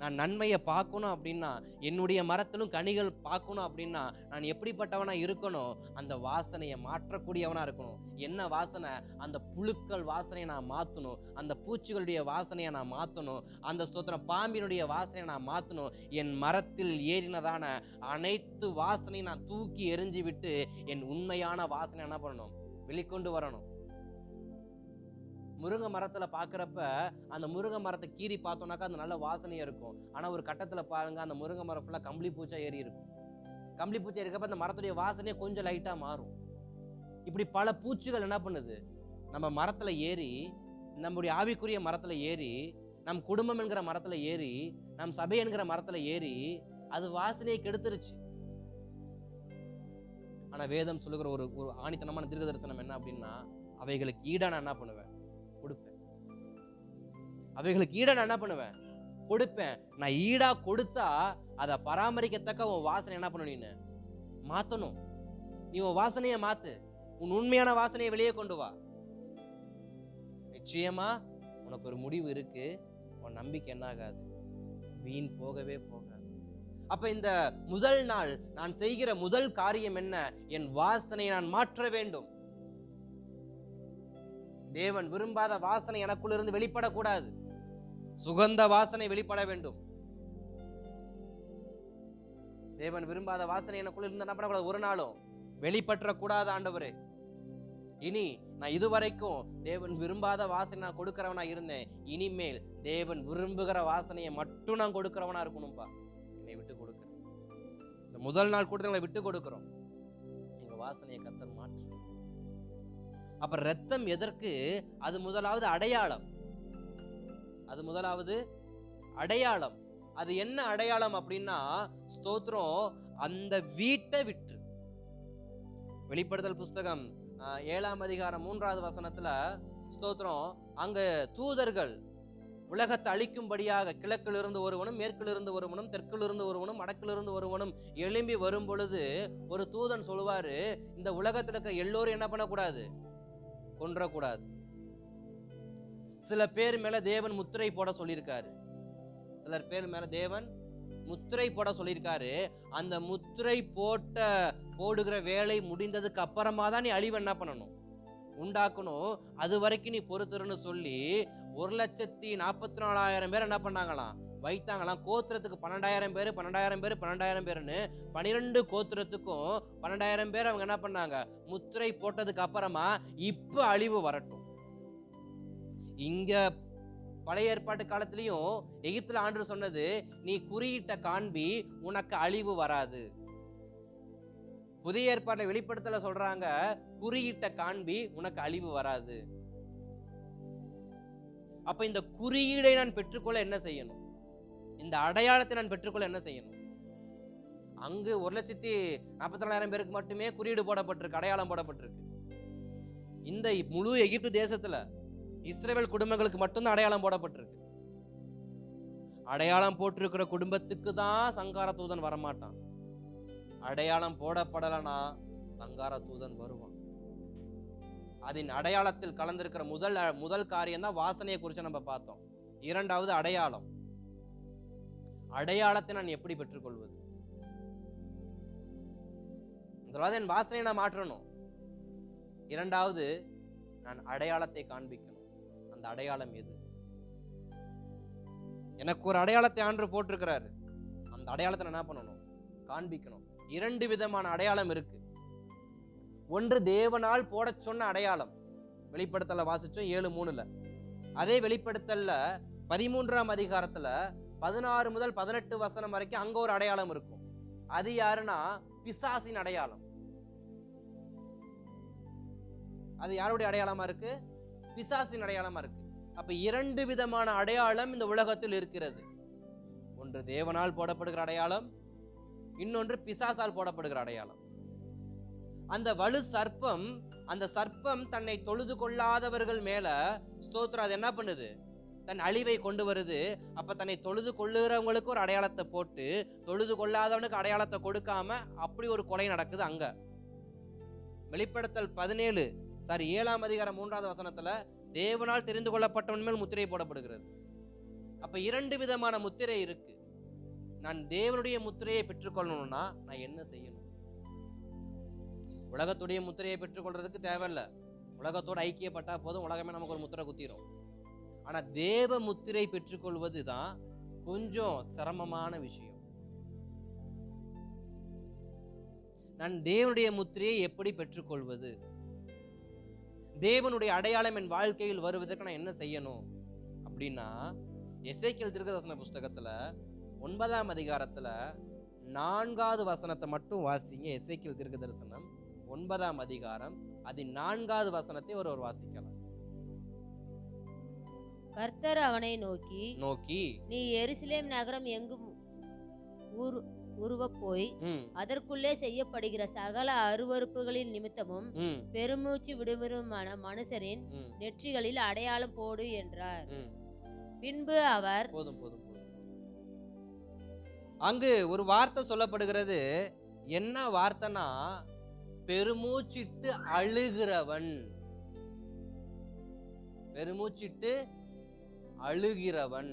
நான் நன்மையை பார்க்கணும் அப்படின்னா, என்னுடைய மரத்திலும் கனிகள் பார்க்கணும் அப்படின்னா, நான் எப்படிப்பட்டவனா இருக்கணும்? அந்த வாசனையை மாற்றக்கூடியவனா இருக்கணும். என்ன வாசனை? அந்த புழுக்கள் வாசனையை நான் மாற்றணும், அந்த பூச்சிகளுடைய வாசனையை நான் மாற்றணும், அந்த ஸ்தோத்திரம் பாம்பினுடைய வாசனையை நான் மாற்றணும். என் மரத்தில் ஏறினதான அனைத்து வாசனையும் நான் தூக்கி எறிஞ்சு விட்டு என் உண்மையான வாசனை என்ன பண்ணணும்? வெளிக்கொண்டு வரணும். முருங்கை மரத்துல பாக்குறப்ப அந்த முருங்கை மரத்தை கீறி பார்த்தோம்னாக்கா அது நல்ல வாசனையா இருக்கும். ஆனா ஒரு கட்டத்துல பாருங்க, அந்த முருங்கை மரம் ஃபுல்லா கம்பளி பூச்சா ஏறி இருக்கும். கம்பளி பூச்சா இருக்கப்ப அந்த மரத்துடைய வாசனையே கொஞ்சம் லைட்டா மாறும். இப்படி பல பூச்சிகள் என்ன பண்ணுது? நம்ம மரத்துல ஏறி, நம்முடைய ஆவிக்குரிய மரத்துல ஏறி, நம் குடும்பம் என்கிற மரத்துல ஏறி, நம் சபை என்கிற மரத்துல ஏறி அது வாசனையை கெடுத்துருச்சு. ஆனா வேதம் சொல்லுகிற ஒரு ஆணித்தனமான தீர்க்க தரிசனம் என்ன அப்படின்னா, அவைகளுக்கு ஈடா நான் என்ன பண்ணுவேன்? கொடுப்பேன். அவைகளுக்கு ஈடா நான் என்ன பண்ணுவேன்? கொடுப்பேன். நான் ஈடா கொடுத்தா அதை பராமரிக்கத்தக்க உன் வாசனை என்ன பண்ணணும்? நீ மாத்தணும். நீ உன் வாசனையை மாத்து, உன் உண்மையான வாசனையை வெளியே கொண்டு வா. நிச்சயமா உனக்கு ஒரு முடிவு இருக்கு. உன் நம்பிக்கை என்ன ஆகாது? வீண் போகவே போகாது. அப்ப இந்த முதல் நாள் நான் செய்கிற முதல் காரியம் என்ன? என் வாசனையை நான் மாற்ற வேண்டும். தேவன் விரும்பாத வாசனை எனக்குள்ள இருந்து வெளிப்படக்கூடாது. சுகந்த வாசனை வெளிப்பட வேண்டும். தேவன் விரும்பாத வாசனை எனக்குள்ள இருந்து என்ன பண்ணக்கூடாது? ஒரு நாளும் வெளிப்பற்ற கூடாது. ஆண்டவரே, இனி நான் இதுவரைக்கும் தேவன் விரும்பாத வாசனை நான் கொடுக்கிறவனா இருந்தேன். இனிமேல் தேவன் விரும்புகிற வாசனையை மட்டும் நான் கொடுக்கிறவனா இருக்கணும்பா. என்னை விட்டு கொடுக்கிறேன். இந்த முதல் நாள் கூட்டங்களை விட்டு கொடுக்கிறோம். எங்க வாசனையை கர்த்தர் மாற்று. அப்ப ரத்தம் எதற்கு? அது முதலாவது அடையாளம். அது முதலாவது அடையாளம். அது என்ன அடையாளம் அப்படின்னா, ஸ்தோத்திரம், அந்த வீட்டை விட்டு. வெளிப்படுத்தல் புஸ்தகம் 7ஆம் அதிகாரம் 3வது வசனத்துல ஸ்தோத்திரம், அங்க தூதர்கள் உலகத்தை அழிக்கும்படியாக கிழக்கிலிருந்து ஒருவனும், மேற்கிலிருந்து ஒருவனும், தெற்கிலிருந்து ஒருவனும், வடக்கிலிருந்து ஒருவனும் எழும்பி வரும் பொழுது ஒரு தூதன் சொல்லுவாரு, இந்த உலகத்துல இருக்கிற எல்லோரும் என்ன பண்ணக்கூடாது? கொன்றக்கூடாது. சில பேர் மேல தேவன் முத்திரை போட சொல்லியிருக்காரு. சிலர் பேர் மேல தேவன் முத்திரை போட சொல்லியிருக்காரு. அந்த முத்திரை போடுகிற வேலை முடிந்ததுக்கு அப்புறமா தான் நீ அழிவு என்ன பண்ணணும்? உண்டாக்கணும். அது வரைக்கும் நீ பொறுத்துருன்னு சொல்லி 1,44,000 பேர் என்ன பண்ணாங்களாம்? வைத்தாங்களாம். கோத்திரத்துக்கு 12,000 பேர் 12,000 பேர் 12,000 பேருன்னு 12 கோத்திரத்துக்கும் 12,000 பேர் அவங்க என்ன பண்ணாங்க? முத்திரை போட்டதுக்கு அப்புறமா இப்ப அழிவு வரட்டும். இங்க பழைய ஏற்பாட்டு காலத்திலையும் எகிப்துல ஆண்டவர் சொன்னது, நீ குறியிட்ட காண்பி, உனக்கு அழிவு வராது. புதிய ஏற்பாட்டுல வெளிப்படுத்தல சொல்றாங்க, குறியிட்ட காண்பி, உனக்கு அழிவு வராது. அப்ப இந்த குறியீடை நான் பெற்றுக்கொள்ள என்ன செய்யணும்? இந்த அடையாளத்தை நான் பெற்றுக்கொள்ள என்ன செய்யணும்? அங்கு 1,44,000 பேருக்கு மட்டுமே குறியீடு போடப்பட்டிருக்கு, அடையாளம் போடப்பட்டிருக்கு. இந்த முழு எகிப்து தேசத்துல இஸ்ரவேல் குடும்பங்களுக்கு மட்டும்தான் அடையாளம் போடப்பட்டிருக்கு. அடையாளம் போட்டிருக்கிற குடும்பத்துக்கு தான் சங்கார தூதன் வரமாட்டான். அடையாளம் போடப்படலனா சங்கார தூதன் வருவான். அதன் அடையாளத்தில் கலந்திருக்கிற முதல் காரியம் தான் வாசனையை குறித்து நம்ம பார்த்தோம். இரண்டாவது அடையாளம். அடையாளத்தை நான் எப்படி பெற்றுக்கொள்வது? முதலாவது என் வாசனையை நான் மாற்றணும். இரண்டாவது, நான் அடையாளத்தை காண்பிக்கணும். அந்த அடையாளம் எது? எனக்கு ஒரு அடையாளத்தை ஆண்டவர் போட்டிருக்கிறாரு. அந்த அடையாளத்தை நான் என்ன பண்ணணும்? காண்பிக்கணும். 2 விதமான அடையாளம் இருக்கு. ஒன்று தேவனால் போட சொன்ன அடையாளம். வெளிப்படுத்தல வாசிச்சோம் 7:3. அதே வெளிப்படுத்தல்ல 13ஆம் அதிகாரத்துல 16 முதல் 18 வசனம் வரைக்கும் அங்க ஒரு அடையாளம் இருக்கும். அது யாருன்னா பிசாசின் அடையாளம். அது யாருடைய அடையாளமா இருக்கு? பிசாசின் அடையாளமா இருக்கு. அப்ப 2 விதமான அடையாளம் இந்த உலகத்தில் இருக்கிறது. ஒன்று தேவனால் போடப்படுகிற அடையாளம், இன்னொன்று பிசாசால் போடப்படுகிற அடையாளம். அந்த வலு சர்ப்பம், அந்த சர்ப்பம் தன்னை தொழுது கொள்ளாதவர்கள் மேல ஸ்தோத்திரம் அது என்ன பண்ணுது? தன் அழிவை கொண்டு வருது. அப்ப தன்னை தொழுது கொள்ளுகிறவங்களுக்கு ஒரு அடையாளத்தை போட்டு, தொழுது கொள்ளாதவனுக்கு அடையாளத்தை கொடுக்காம அப்படி ஒரு கொலை நடக்குது அங்க. வெளிப்படுத்தல் 7ஆம் அதிகாரம் 3வது வசனத்துல தேவனால் தெரிந்து கொள்ளப்பட்டவன் மேல் முத்திரை போடப்படுகிறது. அப்ப 2 விதமான முத்திரை இருக்கு. நான் தேவனுடைய முத்திரையை பெற்றுக்கொள்ளணும்னா நான் என்ன செய்யணும்? உலகத்துடைய முத்திரையை பெற்றுக்கொள்றதுக்கு தேவையில்ல. உலகத்தோடு ஐக்கியப்பட்டா போதும், உலகமே நமக்கு ஒரு முத்திரை குத்திரும். ஆனா தேவ முத்திரை பெற்றுக்கொள்வது தான் கொஞ்சம் சிரமமான விஷயம். நான் தேவனுடைய முத்திரையை எப்படி பெற்றுக்கொள்வது? தேவனுடைய அடையாளம் என் வாழ்க்கையில் வருவதற்கு நான் என்ன செய்யணும் அப்படின்னா, எசேக்கியேல் தீர்க்கதரிசன புஸ்தகத்துல 9ஆம் அதிகாரத்துல 4வது வசனத்தை மட்டும் வாசிங்க. எசேக்கியேல் தீர்க்கதரிசனம் 9ஆம் அதிகாரம் அதின் 4வது வசனத்தை ஒருவர் வாசிக்கலாம். கர்த்தர் அவனை நோக்கி நீ எருசலேம் நகரம் எங்கும் உருவப் போய் அதற்குள்ளே செய்யப்படுகிற சகல அருவருப்புகளின் நிமித்தமும் பெருமூச்சு விடுவிருமான மனுஷரின் நெற்றிகளில் அடையாளம் போடு என்றார். பின்பு அவர் அங்கு ஒரு வார்த்தை சொல்லப்படுகிறது. என்ன வார்த்தைனா, பெருமூச்சிட்டு அழுகிறவன். பெருமூச்சிட்டு அழுகிறவன்.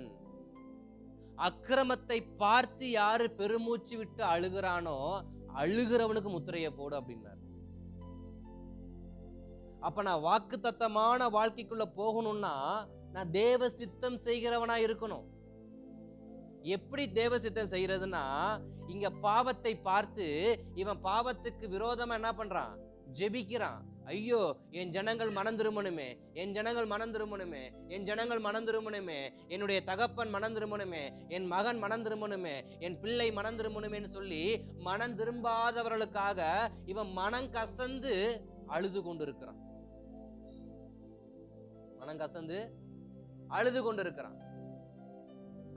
அக்கிரமத்தை பார்த்து யாரு பெருமூச்சு விட்டு அழுகிறானோ அழுகிறவனுக்கு முத்திரையை போடு அப்படின்னார். அப்ப நான் வாக்குத்தத்தமான வாழ்க்கைக்குள்ள போகணும்னா நான் தேவ சித்தம் செய்கிறவனா இருக்கணும். எப்படி தேவ சித்தம் செய்யறதுன்னா, இங்க பாவத்தை பார்த்து இவன் பாவத்துக்கு விரோதமா என்ன பண்றான்? ஜெபிக்கிறான். ஐயோ, என் ஜனங்கள் மனம் திரும்பணுமே, என் ஜனங்கள் மனம் திரும்பணுமே, என் ஜனங்கள் மனம் திரும்பணுமே, என்னுடைய தகப்பன் மனம் திரும்பணுமே, என் மகன் மனம் திரும்பணுமே, என் பிள்ளை மனம் திரும்பணுமேன்னு சொல்லி மனம் திரும்பாதவர்களுக்காக இவன் மனம் கசந்து அழுது கொண்டிருக்கிறான். மனம் கசந்து அழுது கொண்டிருக்கிறான்.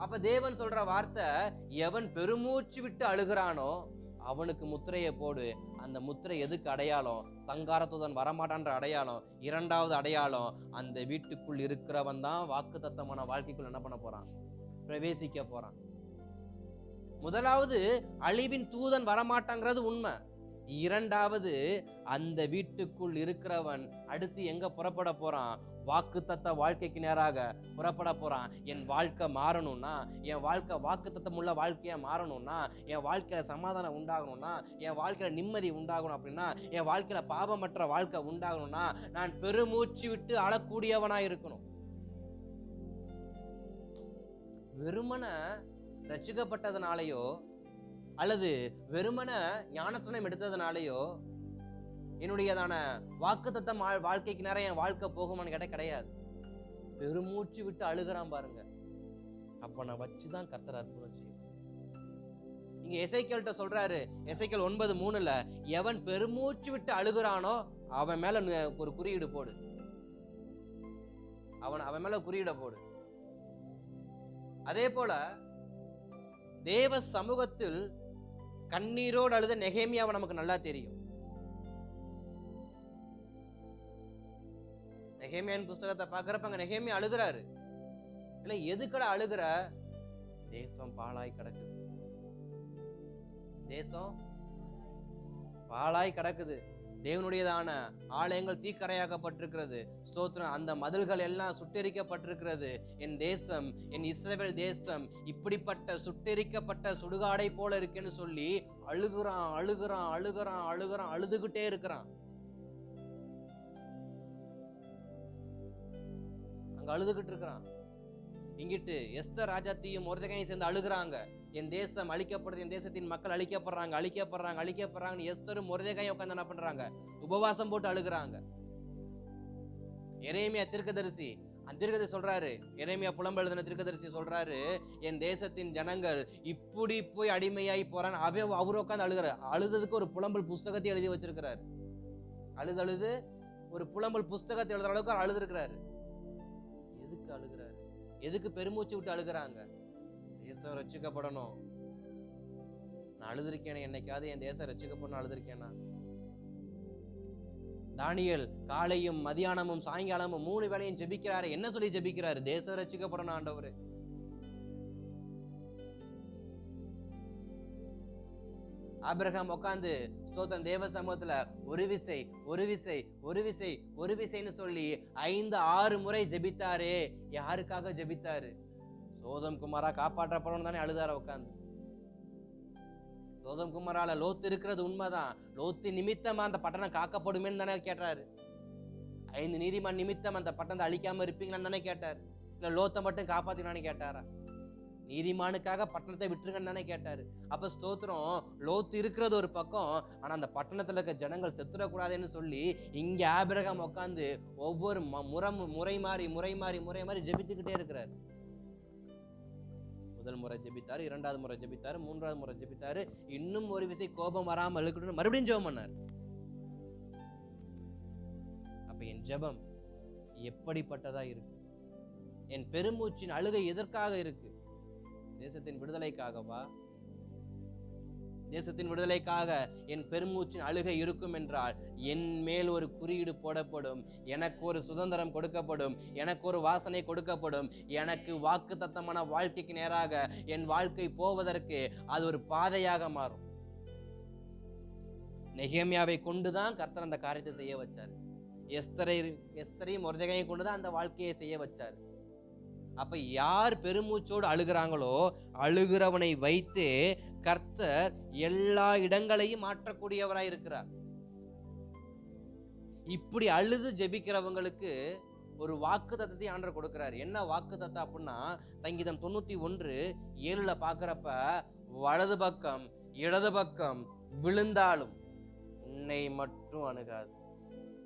அப்ப தேவன் சொல்ற வார்த்தை, எவன் பெருமூச்சு விட்டு அழுகிறானோ அவனுக்கு முத்திரையை போடு. அந்த முத்திரை எதுக்கு அடையாளம்? சங்காரத்துடன் வரமாட்டான்ற அடையாளம். 2வது அடையாளம், அந்த வீட்டுக்குள் இருக்கிறவன் தான் வாக்குத்தத்தமான வாழ்க்கைக்குள் என்ன பண்ண போறான்? பிரவேசிக்க போறான். முதலாவது, அழிவின் தூதன் வரமாட்டாங்கிறது உண்மை. 2வது, அந்த வீட்டுக்குள் இருக்கிறவன் அடுத்து எங்க புறப்பட போறான்? வாக்குத்தத்த வாழ்க்கைக்கு நேராக புறப்பட போறான். என் வாழ்க்கை மாறணும்னா, என் வாழ்க்கை வாக்குத்தத்தம் உள்ள வாழ்க்கையா மாறணும்னா, என் வாழ்க்கையில சமாதானம் உண்டாகணும்னா, என் வாழ்க்கையில நிம்மதி உண்டாகணும் அப்படின்னா, என் வாழ்க்கையில பாவமற்ற வாழ்க்கை உண்டாகணும்னா நான் பெருமூச்சு விட்டு அழக்கூடியவனா இருக்கணும். வெறுமன ரட்சிக்கப்பட்டதுனாலேயோ அல்லது வெறுமன ஞானஸ்நானம் எடுத்ததுனாலேயோ என்னுடையதான வாக்குத்தத்தம் வாழ்க்கைக்கு நேரம் என் வாழ்க்கை போகுமான்னு கேட்ட கிடையாது. பெருமூச்சு விட்டு அழுகிறான் பாருங்க. அப்ப நான் வச்சுதான் கர்த்தர் அற்புதம் செய்யும். இங்க எசேக்கியேல்ட்ட சொல்றாரு, எசேக்கியேல் 9:3, எவன் பெருமூச்சு விட்டு அழுகிறானோ அவன் மேல ஒரு குறியீடு போடு. அவன் மேல குறியீட போடு. அதே போல தேவ சமூகத்தில் கண்ணீரோடு அழுத நெகேமியாவை நமக்கு நல்லா தெரியும். நெகேமியாவின் புஸ்தகத்தை பார்க்கிறப்ப நெகேமியா அழுகிறாரு. இல்ல, எதுக்கடா அழுகிற? தேசம் பாழாய் கிடக்குது, தேசம் பாழாய் கிடக்குது. தேவனுடையதான ஆலயங்கள் தீக்கரையாக்கப்பட்டிருக்கிறது. ஸ்தோத்திரம். அந்த மதில்கள் எல்லாம் சுட்டெரிக்கப்பட்டிருக்கிறது. என் தேசம், என் இஸ்ரவேல் தேசம் இப்படிப்பட்ட சுட்டெரிக்கப்பட்ட சுடுகாடை போல இருக்குன்னு சொல்லி அழுகுறான் அழுகுறான் அழுகுறான் அழுகுறான் அழுதுகிட்டே இருக்கிறான். அங்க அழுதுகிட்டு இருக்கிறான். இங்கிட்டு எஸ்தர் ராஜாத்தியும் மொர்தெகாயும் சேர்ந்து அழுகுறாங்க. என் தேசம் அழிக்கப்படுது, என் தேசத்தின் மக்கள் அழிக்கப்படுறாங்க அழிக்கப்படுறாங்க அழிக்கப்படுறாங்கன்னு எஸ்தரும் மொர்தெகாயும் உட்கார்ந்து என்ன பண்றாங்க? உபவாசம் போட்டு அழுகுறாங்க. எரேமியா தீர்க்கதரிசி அந்த தீர்க்கதரிசி சொல்றாரு, எரேமியா புலம்பல் எழுதின தீர்க்கதரிசி சொல்றாரு, என் தேசத்தின் ஜனங்கள் இப்படி போய் அடிமையாகி போறான்னு அவரு உட்காந்து அழுகிறார். அழுதுக்கு ஒரு புலம்பல் புஸ்தகத்தை எழுதி வச்சிருக்கிறாரு. அழுது ஒரு புலம்பல் புஸ்தகத்தை எழுதுற அளவுக்கு அழுது இருக்கிறாரு. எதுக்கு அழுகிறாரு? எதுக்கு பெருமூச்சு விட்டு அழுகிறாங்க? தேசம் ரட்சிக்கப்படணும். நான் அழுதுருக்கேன், என்னைக்காவது என் தேசம் ரட்சிக்கப்படணும் அழுதுருக்கேனா? தானியேல் காலையும் மதியானமும் சாயங்காலமும் 3 வேளையும் ஜெபிக்கிறாரு. என்ன சொல்லி ஜெபிக்கிறாரு? தேசம் ரட்சிக்கப்படணும் ஆண்டவரே. ஆபிரகாம் உட்கார்ந்து ஸ்தோத்திரம் தேவ சமூகத்துல ஒரு விசைன்னு சொல்லி 5-6 முறை ஜெபித்தாரு. யாருக்காக ஜெபித்தாரு? சோதம் குமாரா காப்பாற்றப்படணும் தானே அழுதார உட்கார்ந்து. சோதம் குமாரால லோத்து இருக்கிறது உண்மைதான். லோத்து நிமித்தமா அந்த பட்டணம் காக்கப்படுமேன்னு தானே கேட்டாரு. 5 நீதிமான் நிமித்தம் அந்த பட்டணத்தை அழிக்காம இருப்பீங்களான்னு தானே கேட்டாரு. இல்ல லோத்தை மட்டும் காப்பாத்தினான்னு கேட்டாரா? நீதிமானுக்காக பட்டணத்தை விட்டுருங்கன்னு தானே கேட்டாரு. அப்ப ஸ்தோத்திரம், லோத்து இருக்கிறது ஒரு பக்கம், ஆனா அந்த பட்டணத்துல இருக்க ஜனங்கள் செத்துடக்கூடாதுன்னு சொல்லி இங்க ஆபிரகாம் உட்கார்ந்து ஒவ்வொரு முறை மாறி ஜெபித்துக்கிட்டே இருக்கிறார். முதல் முறை ஜெபித்தாரு, 2வது முறை ஜெபித்தாரு, 3வது முறை ஜெபித்தாரு. இன்னும் ஒரு விசை கோபம் வராமல் இருக்கணும்னு மறுபடியும் ஜெபம் பண்ணார். அப்ப என் ஜெபம் எப்படிப்பட்டதா இருக்கு? என் பெருமூச்சின் அழுகை எதற்காக இருக்கு? தேசத்தின் விடுதலைக்காகவா? தேசத்தின் விடுதலைக்காக என் பெருமூச்சின் அழுகை இருக்கும் என்றால் என் மேல் ஒரு குறியீடு போடப்படும், எனக்கு ஒரு சுதந்திரம் கொடுக்கப்படும், எனக்கு ஒரு வாசனை கொடுக்கப்படும், எனக்கு வாக்குத்தத்தமான வாழ்க்கைக்கு நேராக என் வாழ்க்கை போவதற்கு அது ஒரு பாதையாக மாறும். நெகேமியாவை கொண்டுதான் கர்த்தர் அந்த காரியத்தை செய்ய வச்சார். எஸ்தரையும் மொர்தெகாயையும் கொண்டுதான் அந்த வாழ்க்கையை செய்ய வச்சார். அப்ப யார் பெருமூச்சோடு அழுகிறாங்களோ அழுகிறவனை வைத்து கர்த்தர் எல்லா இடங்களையும் மாற்றக்கூடியவராய் இருக்கிறார். இப்படி அழுது ஜெபிக்கிறவங்களுக்கு ஒரு வாக்கு தத்தத்தை ஆண்டவர் கொடுக்கிறார். என்ன வாக்கு தத்தம் அப்படின்னா, சங்கீதம் 91:7 பாக்குறப்ப, வலது பக்கம் இடது பக்கம் விழுந்தாலும் உன்னை மட்டும் அணுகாது,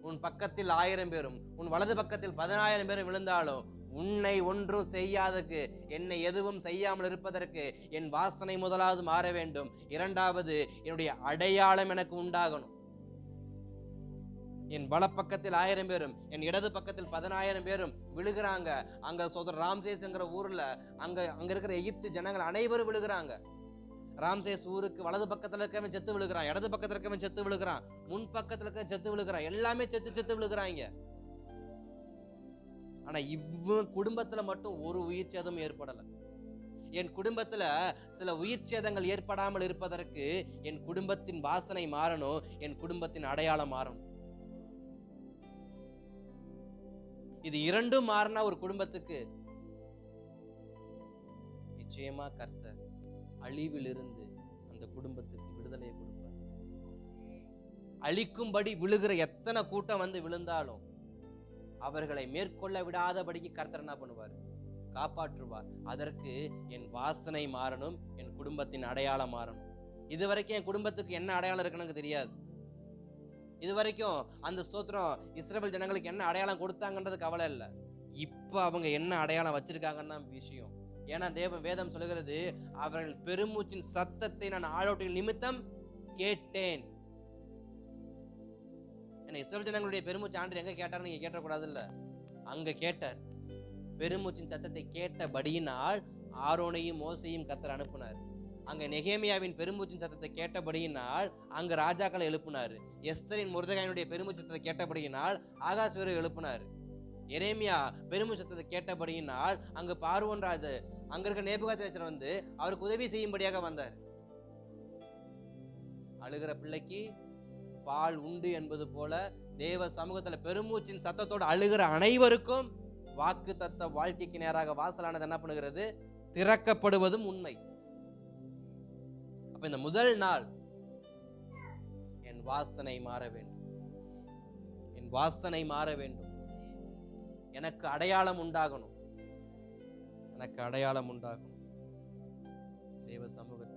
உன் பக்கத்தில் 1000 பேரும் உன் வலது பக்கத்தில் 10,000 பேரும் விழுந்தாலும் உன்னை ஒன்றும் செய்யாதற்கு, என்னை எதுவும் செய்யாமல் இருப்பதற்கு என் வாசனை முதலாவது மாற வேண்டும். 2வது என்னுடைய அடையாளம் எனக்கு உண்டாகணும். என் வலப்பக்கத்தில் 1000 பேரும் என் இடது பக்கத்தில் 10,000 பேரும் விழுகிறாங்க. அங்க சோதர் ராம்சேஸ்ங்கிற ஊர்ல அங்க இருக்கிற எகிப்து ஜனங்கள் அனைவரும் விழுகிறாங்க. ராம்சேஸ் ஊருக்கு வலது பக்கத்துல இருக்கவன் செத்து விழுகிறான், இடது பக்கத்துல இருக்கவன் செத்து விழுகிறான், முன் பக்கத்துல இருக்க செத்து விழுகிறான், எல்லாமே செத்து விழுகிறாங்க. ஆனா குடும்பத்துல மட்டும் ஒரு உயிர் சேதம் ஏற்படல. என் குடும்பத்துல சில உயிர் சேதங்கள் ஏற்படாமல் இருப்பதற்கு என் குடும்பத்தின் வாசனை மாறணும், என் குடும்பத்தின் அடையாளம் மாறணும். இது இரண்டும் மாறினா ஒரு குடும்பத்துக்கு நிச்சயமா கர்த்தர் அழிவில் இருந்து அந்த குடும்பத்துக்கு விடுதலையை கொடுப்பார். அழிக்கும்படி விழுகிற எத்தனை கூட்டம் வந்து விழுந்தாலும் அவர்களை மேற்கொள்ள விடாதபடிக்கு கர்த்தர் என்ன பண்ணுவார்? காப்பாற்றுவார். அதற்கு என் வாசனை மாறணும், என் குடும்பத்தின் அடையாளம் மாறணும். இதுவரைக்கும் என் குடும்பத்துக்கு என்ன அடையாளம் இருக்குன்னு எனக்கு தெரியாது. இதுவரைக்கும் அந்த ஸ்தோத்திரம் இஸ்ரவேல் ஜனங்களுக்கு என்ன அடையாளம் கொடுத்தாங்கன்றது கவலை இல்லை. இப்ப அவங்க என்ன அடையாளம் வச்சிருக்காங்கன்னா விஷயம். ஏன்னா வேதம் சொல்லுகிறது, அவர்கள் பெருமூச்சின் சத்தத்தை நான் ஆளோட்டிகள் நிமித்தம் கேட்டேன். இஸ்ரவேல் ஜனங்களுடைய பெருமூச்சு ஆண்டு எங்க கேட்டார்? நீங்க கேட்டக்கூடாது இல்ல, அங்க கேட்டார். பெருமூச்சின் சத்தத்தை கேட்டபடியினால் ஆரோனையும் மோசையும் கர்த்தர் அனுப்புனார். அங்க நெகேமியாவின் பெருமூச்சின் சத்தத்தை கேட்டபடியினால் அங்க ராஜாக்களை எழுப்பினார். எஸ்தரின் மொர்தெகாயினுடைய பெருமூச்சு சத்தத்தை கேட்டபடியினால் ஆகாஸ்வேரை எழுப்பினார். எரேமியா பெருமூச்சு சத்தத்தை கேட்டபடியினால் அங்க பார்வோன் ராஜு அங்க இருக்க நேபுகாத்நேச்சர் வந்து அவருக்கு உதவி செய்யும்படியாக வந்தார். அழுகிற பிள்ளைக்கு பால் உண்டு என்பது போல தேவ சமூகத்துல பெருமூச்சின் சத்தத்தோடு அழுகிற அனைவருக்கும் வாக்கு தத்த வாழ்க்கைக்கு நேராக வாசலானது என்ன பண்ணுகிறது? திறக்கப்படுவதும் உண்மை. அப்ப இந்த முதல் நாள் என் வாசனை மாற வேண்டும், என் வாசனை மாற வேண்டும், எனக்கு அடையாளம் உண்டாகணும், எனக்கு அடையாளம் உண்டாகணும் தேவ சமூகத்தில்.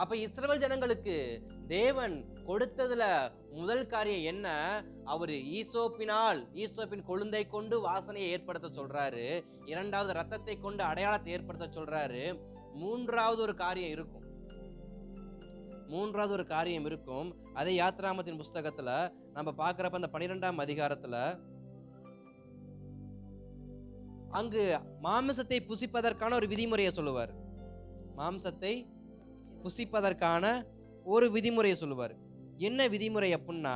அப்ப இஸ்ரவேல் ஜனங்களுக்கு தேவன் கொடுத்ததுல முதல் காரியம் என்ன? அவரு ஈசோப்பின் கொழுந்தை கொண்டு வாசனையை ஏற்படுத்த சொல்றாரு. இரண்டாவது ரத்தத்தை கொண்டு அடையாளத்தை ஏற்படுத்த சொல்றாரு. மூன்றாவது ஒரு காரியம் இருக்கும். அதே யாத்ராமத்தின் புஸ்தகத்துல நம்ம பார்க்கிறப்ப அந்த 12ஆம் அதிகாரத்துல அங்கு மாம்சத்தை புசிப்பதற்கான ஒரு விதிமுறையை சொல்லுவார். மாம்சத்தை புசிப்பதற்கான ஒரு விதிமுறையை சொல்லுவார். என்ன விதிமுறை அப்படின்னா,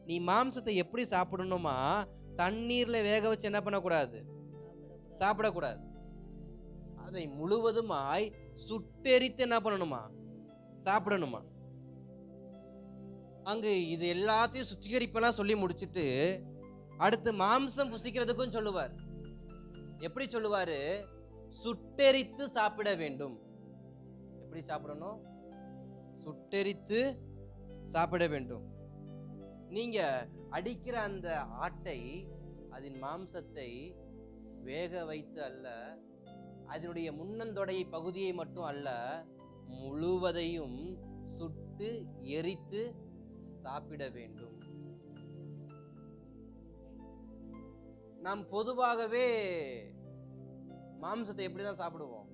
நீ மாம்சத்தை எப்படி சாப்பிடணுமா? தண்ணீர்ல வேக வச்சு என்ன பண்ணக்கூடாது? சாப்பிடக்கூடாது. அதை முழுவதுமாய் சுட்டெரித்து என்ன பண்ணணுமா? சாப்பிடணுமா? அங்கு இது எல்லாத்தையும் சுத்திகரிப்பெல்லாம் சொல்லி முடிச்சுட்டு அடுத்து மாம்சம் புசிக்கிறதுக்கும் சொல்லுவார். எப்படி சொல்லுவாரு? சுட்டெரித்து சாப்பிட வேண்டும். எப்படி சாப்பிடணும்? சுட்டெரித்து சாப்பிட வேண்டும். நீங்க அடிக்கிற அந்த ஆட்டை, அதன் மாம்சத்தை வேக வைத்து அல்ல, அதனுடைய முன்னந்தொடை பகுதியை மட்டும் அல்ல, முழுவதையும் சுட்டு எரித்து சாப்பிட வேண்டும். நாம் பொதுவாகவே மாம்சத்தை எப்படிதான் சாப்பிடுவோம்?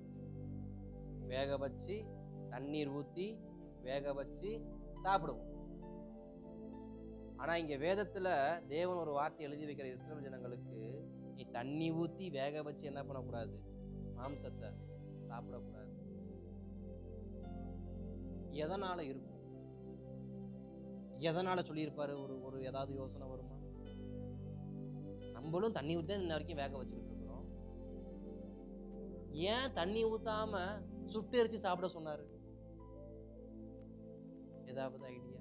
வேக வச்சு தண்ணீர் ஊத்தி வேக வச்சு சாப்பிடுவோம். ஆனா இங்க வேதத்துல தேவன் ஒரு வார்த்தை எழுதி வைக்கிற இஸ்ரவேல் ஜனங்களுக்கு, நீ தண்ணி ஊத்தி வேக வச்சு என்ன பண்ணக்கூடாது? மாம்சத்தை சாப்பிடக்கூடாது. எதனால இருக்கும்? எதனால சொல்லியிருப்பாரு? ஒரு ஏதாவது யோசனை வருமா? நம்மளும் தண்ணி ஊத்தி இன்ன வரைக்கும் வேக வச்சுக்கிட்டு இருக்கிறோம். ஏன் தண்ணி ஊத்தாம சுட்டு எரிச்சு சாப்பிட சொன்னாரு? ஏதாவது ஐடியா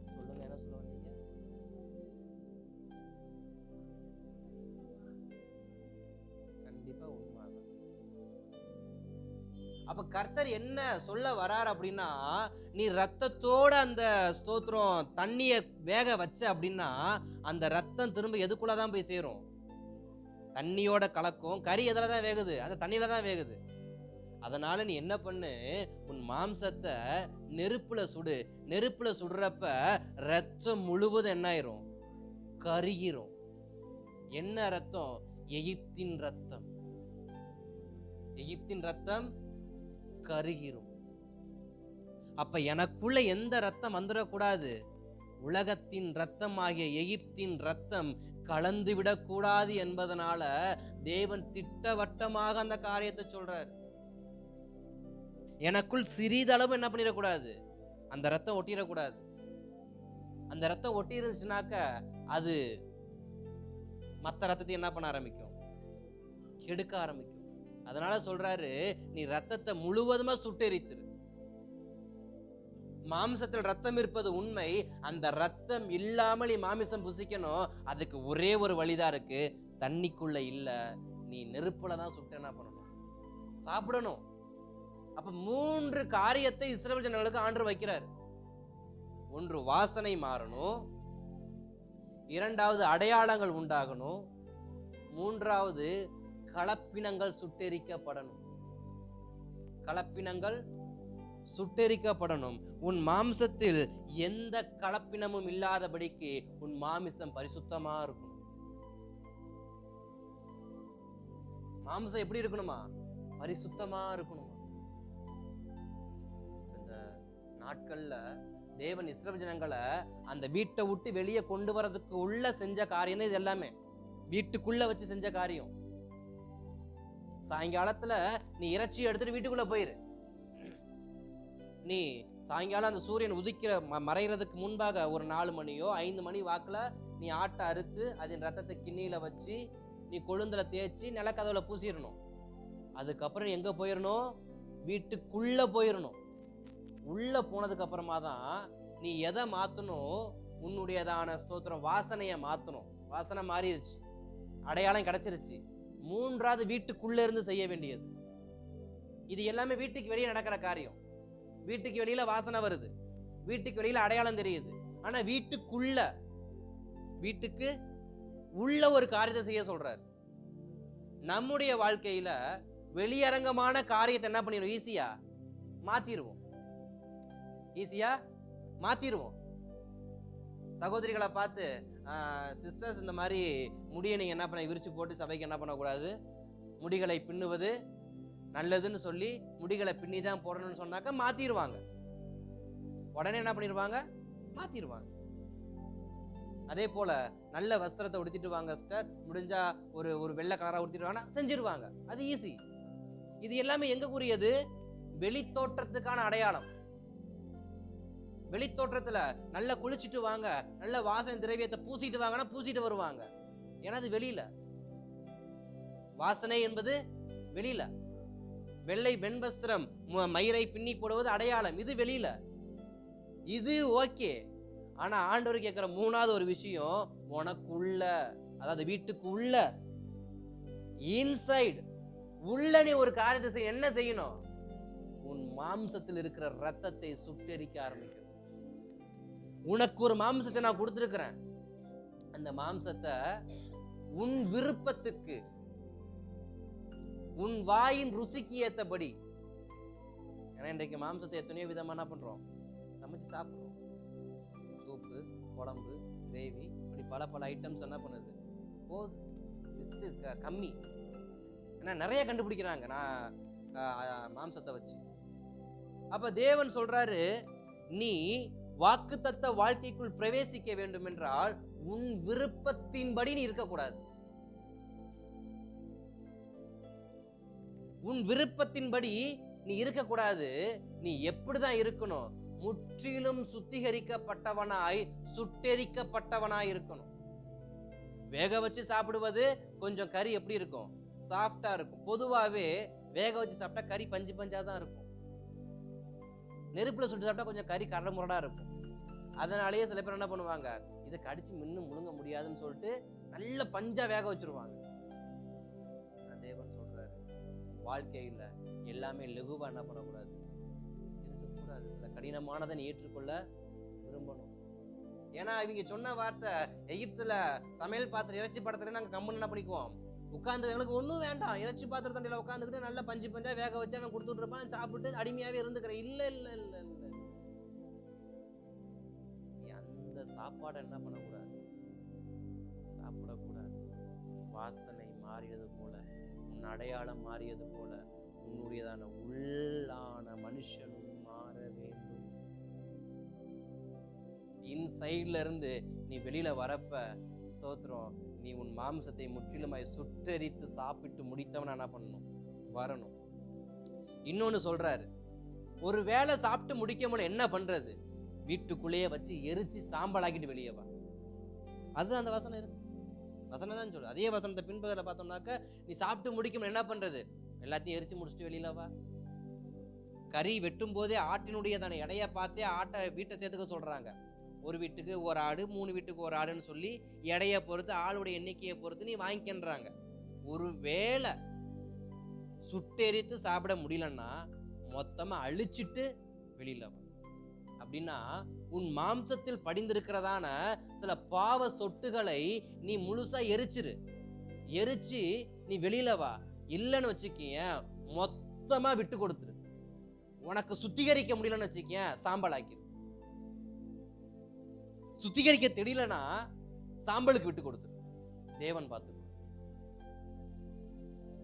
சொல்லுங்க. என்ன சொல்ல வந்தீங்க? கண்டிப்பா உண்மைதான். அப்ப கர்த்தர் என்ன சொல்ல வரார் அப்படின்னா, நீ ரத்தத்தோட அந்த ஸ்தோத்திரம் தண்ணிய வேக வச்ச அப்படின்னா அந்த ரத்தம் திரும்ப எதுக்குள்ளதான் போய் சேரும்? தண்ணியோட கலக்கும். கறி எதுல தான் வேகுது? அந்த தண்ணியில தான் வேகுது. அதனால நீ என்ன பண்ணு? உன் மாம்சத்தை நெருப்புல சுடு. நெருப்புல சுடுறப்ப ரத்தம் முழுவதும் என்ன ஆயிரும்? கருகிரும். என்ன ரத்தம்? எகிப்தின் ரத்தம். எகிப்தின் ரத்தம் கருகிரும். அப்ப எனக்குள்ள எந்த ரத்தம் வந்துடக்கூடாது? உலகத்தின் ரத்தம் ஆகிய எகிப்தின் ரத்தம் கலந்து விடக்கூடாது என்பதனால தேவன் திட்டவட்டமாக அந்த காரியத்தை சொல்றார். எனக்குள் சிறிதளவு என்ன பண்ணிடக்கூடாது? அந்த ரத்தம் ஒட்டிடக்கூடாது. அந்த ரத்தம் ஒட்டி இருந்துச்சுனாக்க அது மற்ற ரத்தத்தை என்ன பண்ண ஆரம்பிக்கும்? கெடுக்க ஆரம்பிக்கும். அதனால சொல்றாரு, நீ ரத்தத்தை முழுவதுமா சுட்டெரித்திரு. மாம்சத்தில் ரத்தம் இருப்பது உண்மை. அந்த ரத்தம் இல்லாமல் நீ மாமிசம் புசிக்கணும். அதுக்கு ஒரே ஒரு வழிதான் இருக்கு. தண்ணிக்குள்ள இல்ல, நீ நெருப்புலதான் சுட்டு என்ன பண்ணணும்? சாப்பிடணும். அப்ப 3 காரியத்தை இஸ்ரவேல் ஜனங்களுக்கு ஆண்டவர் வைக்கிறார். ஒன்று, வாசனை மாறணும். இரண்டாவது, அடையாளங்கள் உண்டாகணும். மூன்றாவது, கலப்பினங்கள் சுட்டெரிக்கப்படணும். கலப்பினங்கள் சுட்டெரிக்கப்படணும். உன் மாம்சத்தில் எந்த கலப்பினமும் இல்லாதபடிக்கு உன் மாமிசம் பரிசுத்தமா இருக்கணும். மாம்சம் எப்படி இருக்கணுமா? பரிசுத்தமா இருக்கணுமா? இந்த நாட்கள்ல தேவன் இஸ்ரவேல் ஜனங்களை அந்த வீட்டை விட்டு வெளியே கொண்டு வரதுக்கு உள்ள செஞ்ச காரியம் இது எல்லாமே. வீட்டுக்குள்ள வச்சு செஞ்ச காரியம். சாயங்காலத்துல நீ இறைச்சி எடுத்துட்டு வீட்டுக்குள்ள போயிரு. நீ சாயங்காலம் அந்த சூரியன் உதிக்கிற மறைகிறதுக்கு முன்பாக ஒரு 4 மணியோ 5 மணி வாக்குல நீ ஆட்டை அறுத்து அதன் ரத்தத்தை கிண்ணியில வச்சு நீ கொழுந்துல தேய்ச்சி நிலக்கதவுல பூசிடணும். அதுக்கப்புறம் எங்க போயிடணும்? வீட்டுக்குள்ள போயிடணும். உள்ள போனதுக்கு அப்புறமா தான் நீ எதை மாத்தணும், உன்னுடையதான ஸ்தோத்திரம் வாசனைய மாத்தணும். வாசனை மாறிடுச்சு, அடையாளம் கிடைச்சிருச்சு. மூன்றாவது வீட்டுக்குள்ள இருந்து செய்ய வேண்டியது. இது எல்லாமே வீட்டுக்கு வெளியே நடக்கிற காரியம். வீட்டுக்கு வெளியில வாசனை வருது, வீட்டுக்கு வெளியில அடையாளம் தெரியுது. ஆனா வீட்டுக்கு உள்ள ஒரு காரியத்தை செய்ய சொல்றாரு. நம்முடைய வாழ்க்கையில வெளியரங்கமான காரியத்தை என்ன பண்ணிடுவோம், ஈஸியா மாத்திருவோம். சகோதரிகளை பார்த்து, சிஸ்டர்ஸ் இந்த மாதிரி முடியை நீங்க என்ன பண்ண விரிச்சு போட்டு சபைக்கு என்ன பண்ணக்கூடாது, முடிகளை பின்னுவது நல்லதுன்னு சொல்லி முடிகளை பின்னி தான் போடணும்னு சொன்னாக்க மாத்திருவாங்க. உடனே என்ன பண்ணிடுவாங்க, மாத்திருவாங்க. அதே போல நல்ல வஸ்திரத்தை உடுத்திட்டு வாங்க சிஸ்டர், முடிஞ்சா ஒரு வெள்ளை கலரா உடுத்திட்டு வாங்க, செஞ்சிருவாங்க. அது ஈஸி. இது எல்லாமே எங்க கூறியது, வெளித்தோற்றத்துக்கான அடையாளம். வெளித்தோற்றத்துல நல்ல குளிச்சுட்டு வாங்க, நல்ல வாசனை திரவியத்தை பூசிட்டு வாங்கன்னா பூசிட்டு வருவாங்க. ஏன்னா அது வெளியில. வாசனை என்பது வெளியில. வெள்ளை வெண்வஸ்திரம் மயிரை பின்னி போடுவது அடையாளம், இது வெளியில. இது ஓகே. ஆனா ஆண்டவர் கேட்கிற மூணாவது ஒரு விஷயம், உனக்குள்ள, அதாவது வீட்டுக்கு உள்ள, இன்சைடு உள்ள நீ ஒரு காரியத்தை செய்ய. என்ன செய்யணும், உன் மாம்சத்தில் இருக்கிற ரத்தத்தை சுட்டெரிக்க ஆரம்பிக்கணும். உனக்கு ஒரு மாம்சத்தை நான் கொடுத்திருக்கிறேன். அந்த மாம்சத்தை உன் விருப்பத்துக்கு, உன் வாயின் ருசிக்கு ஏத்தபடி. ஏன்னா இன்றைக்கு மாம்சத்தை எத்தனையோ விதமா என்ன பண்றோம், சமைச்சு சாப்பிடுறோம். சூப்பு, குழம்பு, கிரேவி, இப்படி பல ஐட்டம்ஸ் என்ன பண்ணுது, போதும், லிஸ்ட் கம்மி. ஏன்னா நிறைய கண்டுபிடிக்கிறாங்க நான் மாம்சத்தை வச்சு. அப்ப தேவன் சொல்றாரு, நீ வாக்குத்தத்த வாழ்க்கைக்குள் பிரவேசிக்க வேண்டும் என்றால் உன் விருப்பத்தின்படி நீ இருக்கக்கூடாது. உன் விருப்பத்தின்படி நீ இருக்கக்கூடாது. நீ எப்படிதான் இருக்கணும், முற்றிலும் சுத்திகரிக்கப்பட்டவனாய், சுட்டெரிக்கப்பட்டவனாய் இருக்கணும். வேக வச்சு சாப்பிடுவது கொஞ்சம் கறி எப்படி இருக்கும், சாஃப்டா இருக்கும். பொதுவாவே வேக வச்சு சாப்பிட்டா கறி பஞ்சு பஞ்சா தான் இருக்கும். நெருப்புல சுட்டு சாப்பிட்டா கொஞ்சம் கறி கரடு முரடா இருக்கும். அதனாலேயே சில பேர் என்ன பண்ணுவாங்க, இதை கடிச்சு மின்னு முழுங்க முடியாதுன்னு சொல்லிட்டு நல்ல பஞ்சா வேக வச்சிருவாங்க. தேவன் சொல்றாரு, வாழ்க்கையில எல்லாமே லகுவா என்ன பண்ணக்கூடாது, இருக்கக்கூடாது. சில கடினமானதை நீ ஏற்றுக்கொள்ள விரும்பணும். ஏன்னா இவங்க சொன்ன வார்த்தை, எகிப்துல சமையல் பாத்திரம் இறைச்சி பாத்திரம் நாங்க கம்முன்னு என்ன பண்ணிக்குவோம், உட்கார்ந்து எங்களுக்கு ஒன்றும் வேண்டாம், இறைச்சி பாத்திர தண்டையில உட்காந்துக்கிட்டு நல்ல பஞ்சு பஞ்சா வேக வச்சு அவன் கொடுத்துட்டு இருப்பான், சாப்பிட்டு அடிமையாவே இருந்துக்கிறேன். இல்ல இல்ல இல்ல இல்ல, அந்த சாப்பாடை என்ன பண்ணக்கூடாது, சாப்பிடக்கூடாது. வாசனை மாறியது போல, உன் அடையாளம் மாறியது போல, உன்னுடையதான உள்ளான மனுஷனும் மாற வேண்டும். இன்சைட்ல இருந்து நீ வெளியில வரப்ப, ஸ்தோத்திரம், நீ உன் மாம்சத்தை முற்றிலுமாய் சுட்டெரித்து சாப்பிட்டு முடித்தவன என்ன பண்ணணும், வரணும். இன்னொன்னு சொல்றாரு, ஒரு வேளை சாப்பிட்டு முடிக்க முடியல என்ன பண்றது, வீட்டுக்குள்ளேயே வச்சு எரிச்சு சாம்பலாக்கிட்டு வெளியே வா. அது அந்த வசனம் இருக்கு, வசனம் தான் சொல்லு. அதே வசனத்தை பின்பகுதியில் பார்த்தோம்னாக்க, நீ சாப்பிட்டு முடிக்கும் என்ன பண்றது, எல்லாத்தையும் எரிச்சு முடிச்சுட்டு வெளியில வா. கறி வெட்டும் போதே ஆட்டினுடைய தானே எடையை பார்த்தே ஆட்டை வீட்டை சேர்த்துக்க சொல்றாங்க. ஒரு வீட்டுக்கு ஒரு ஆடு, 3 வீட்டுக்கு ஒரு ஆடுன்னு சொல்லி எடையை பொறுத்து, ஆளுடைய எண்ணிக்கையை பொறுத்து நீ வாங்கிக்கின்றாங்க. ஒரு வேளை சுட்டெரித்து சாப்பிட முடியலன்னா மொத்தமா அழிச்சிட்டு வெளியில வா. அப்படின்னா உன் மாம்சத்தில் படிந்திருக்கிறதான சில பாவ சொட்டுகளை நீ முழுசா எரிச்சு நீ வெளியில வா. இல்லைன்னு வச்சுக்கிய, மொத்தமா விட்டு கொடுத்துரு. உனக்கு சுத்திகரிக்க முடியலன்னு வச்சுக்கிய, சாம்பல் ஆக்கிரு. சுத்திகரிக்க தெரியலனா சாம்பலுக்கு விட்டு கொடுத்துரு, தேவன் பார்த்துக்கோ.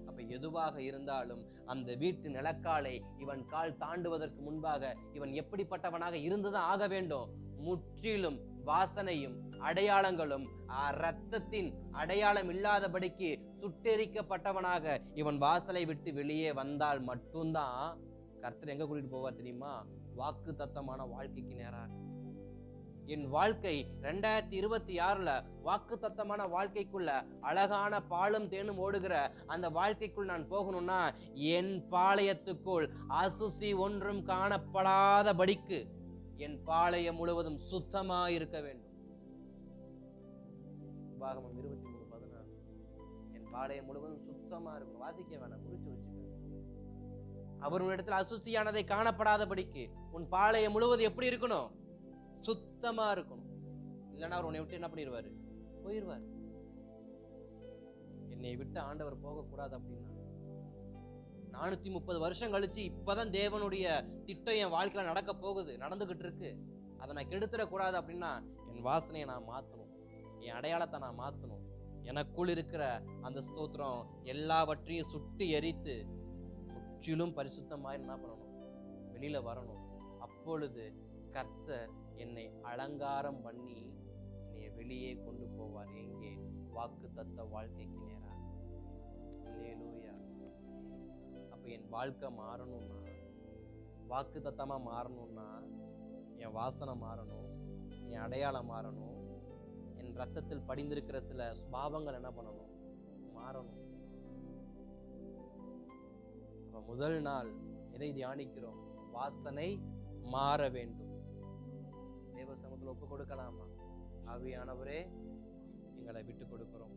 அப்ப எதுவாக இருந்தாலும் அந்த வீட்டு நிலக்காலை இவன் கால் தாண்டுவதற்கு முன்பாக இவன் எப்படிப்பட்டவனாக இருந்துதான் ஆக வேண்டும். முற்றிலும் வாசனையும் அடையாளங்களும் இரத்தத்தின் அடையாளம் இல்லாதபடிக்கு சுட்டெரிக்கப்பட்டவனாக இவன் வாசலை விட்டு வெளியே வந்தால் மட்டும்தான் கர்த்தர் எங்க கூட்டிட்டு போவார் தெரியுமா, வாக்கு தத்தமான வாழ்க்கைக்கு நேராக. என் வாழ்க்கை 2026 வாக்குத்தத்தமான வாழ்க்கைக்குள்ள, அழகான பாலும் தேனும் ஓடுகிற அந்த வாழ்க்கைக்குள் நான் போகணும்னா என் பாளையத்துக்குள் அசுசி ஒன்றும் காணப்படாதபடிக்கு என் பாளையம் முழுவதும் சுத்தமா இருக்க வேண்டும். உபாகமம் 23:14. என் பாளையம் முழுவதும் சுத்தமா இருக்கும். வாசிக்க வேணாம், குறிச்சு வச்சுக்க. அவர் உன்னிடத்தில் அசுசியானதை காணப்படாதபடிக்கு உன் பாளையம் முழுவதும் எப்படி இருக்கணும்? சுத்தமா இருக்கணும். இல்லைன்னா அவர் உன்னை விட்டு என்ன பண்ணிடுவாரு? போயிடுவார். என்னை விட்டு ஆண்டவர் போகக்கூடாது அப்படின்னா 430 வருஷம் கழிச்சு இப்பதான் தேவனுடைய திட்டம் என் வாழ்க்கையில நடக்க போகுது, நடந்துகிட்டு இருக்கு. அதை நான் கெடுத்துடக்கூடாது அப்படின்னா என் வாசனையை நான் மாத்தணும், என் அடையாளத்தை நான் மாத்தணும். எனக்குள் இருக்கிற அந்த ஸ்தோத்திரம் எல்லாவற்றையும் சுட்டு எரித்து முற்றிலும் பரிசுத்தமாய் என்ன பண்ணணும்? வெளியில வரணும். அப்பொழுது கர்த்தர் என்னை அலங்காரம் பண்ணி என்னை வெளியே கொண்டு போவார். எங்கே? வாக்குத்தத்த வாழ்க்கைக்கு நேராக. அல்லேலூயா. அப்ப என் வாழ்க்கை மாறணும்னா, வாக்குத்தத்தமா மாறணும்னா என் வாசனை மாறணும், என் அடையாளம் மாறணும், என் ரத்தத்தில் படிந்திருக்கிற சில சுபாவங்கள் என்ன பண்ணணும்? மாறணும். அப்ப முதல் நாள் எதை தியானிக்கிறோம்? வாசனை மாற வேண்டும். தேவ சமூகத்தில் ஒப்பு கொடுக்கலாமா? ஆவியானவரே, எங்களை விட்டு கொடுக்கிறோம்,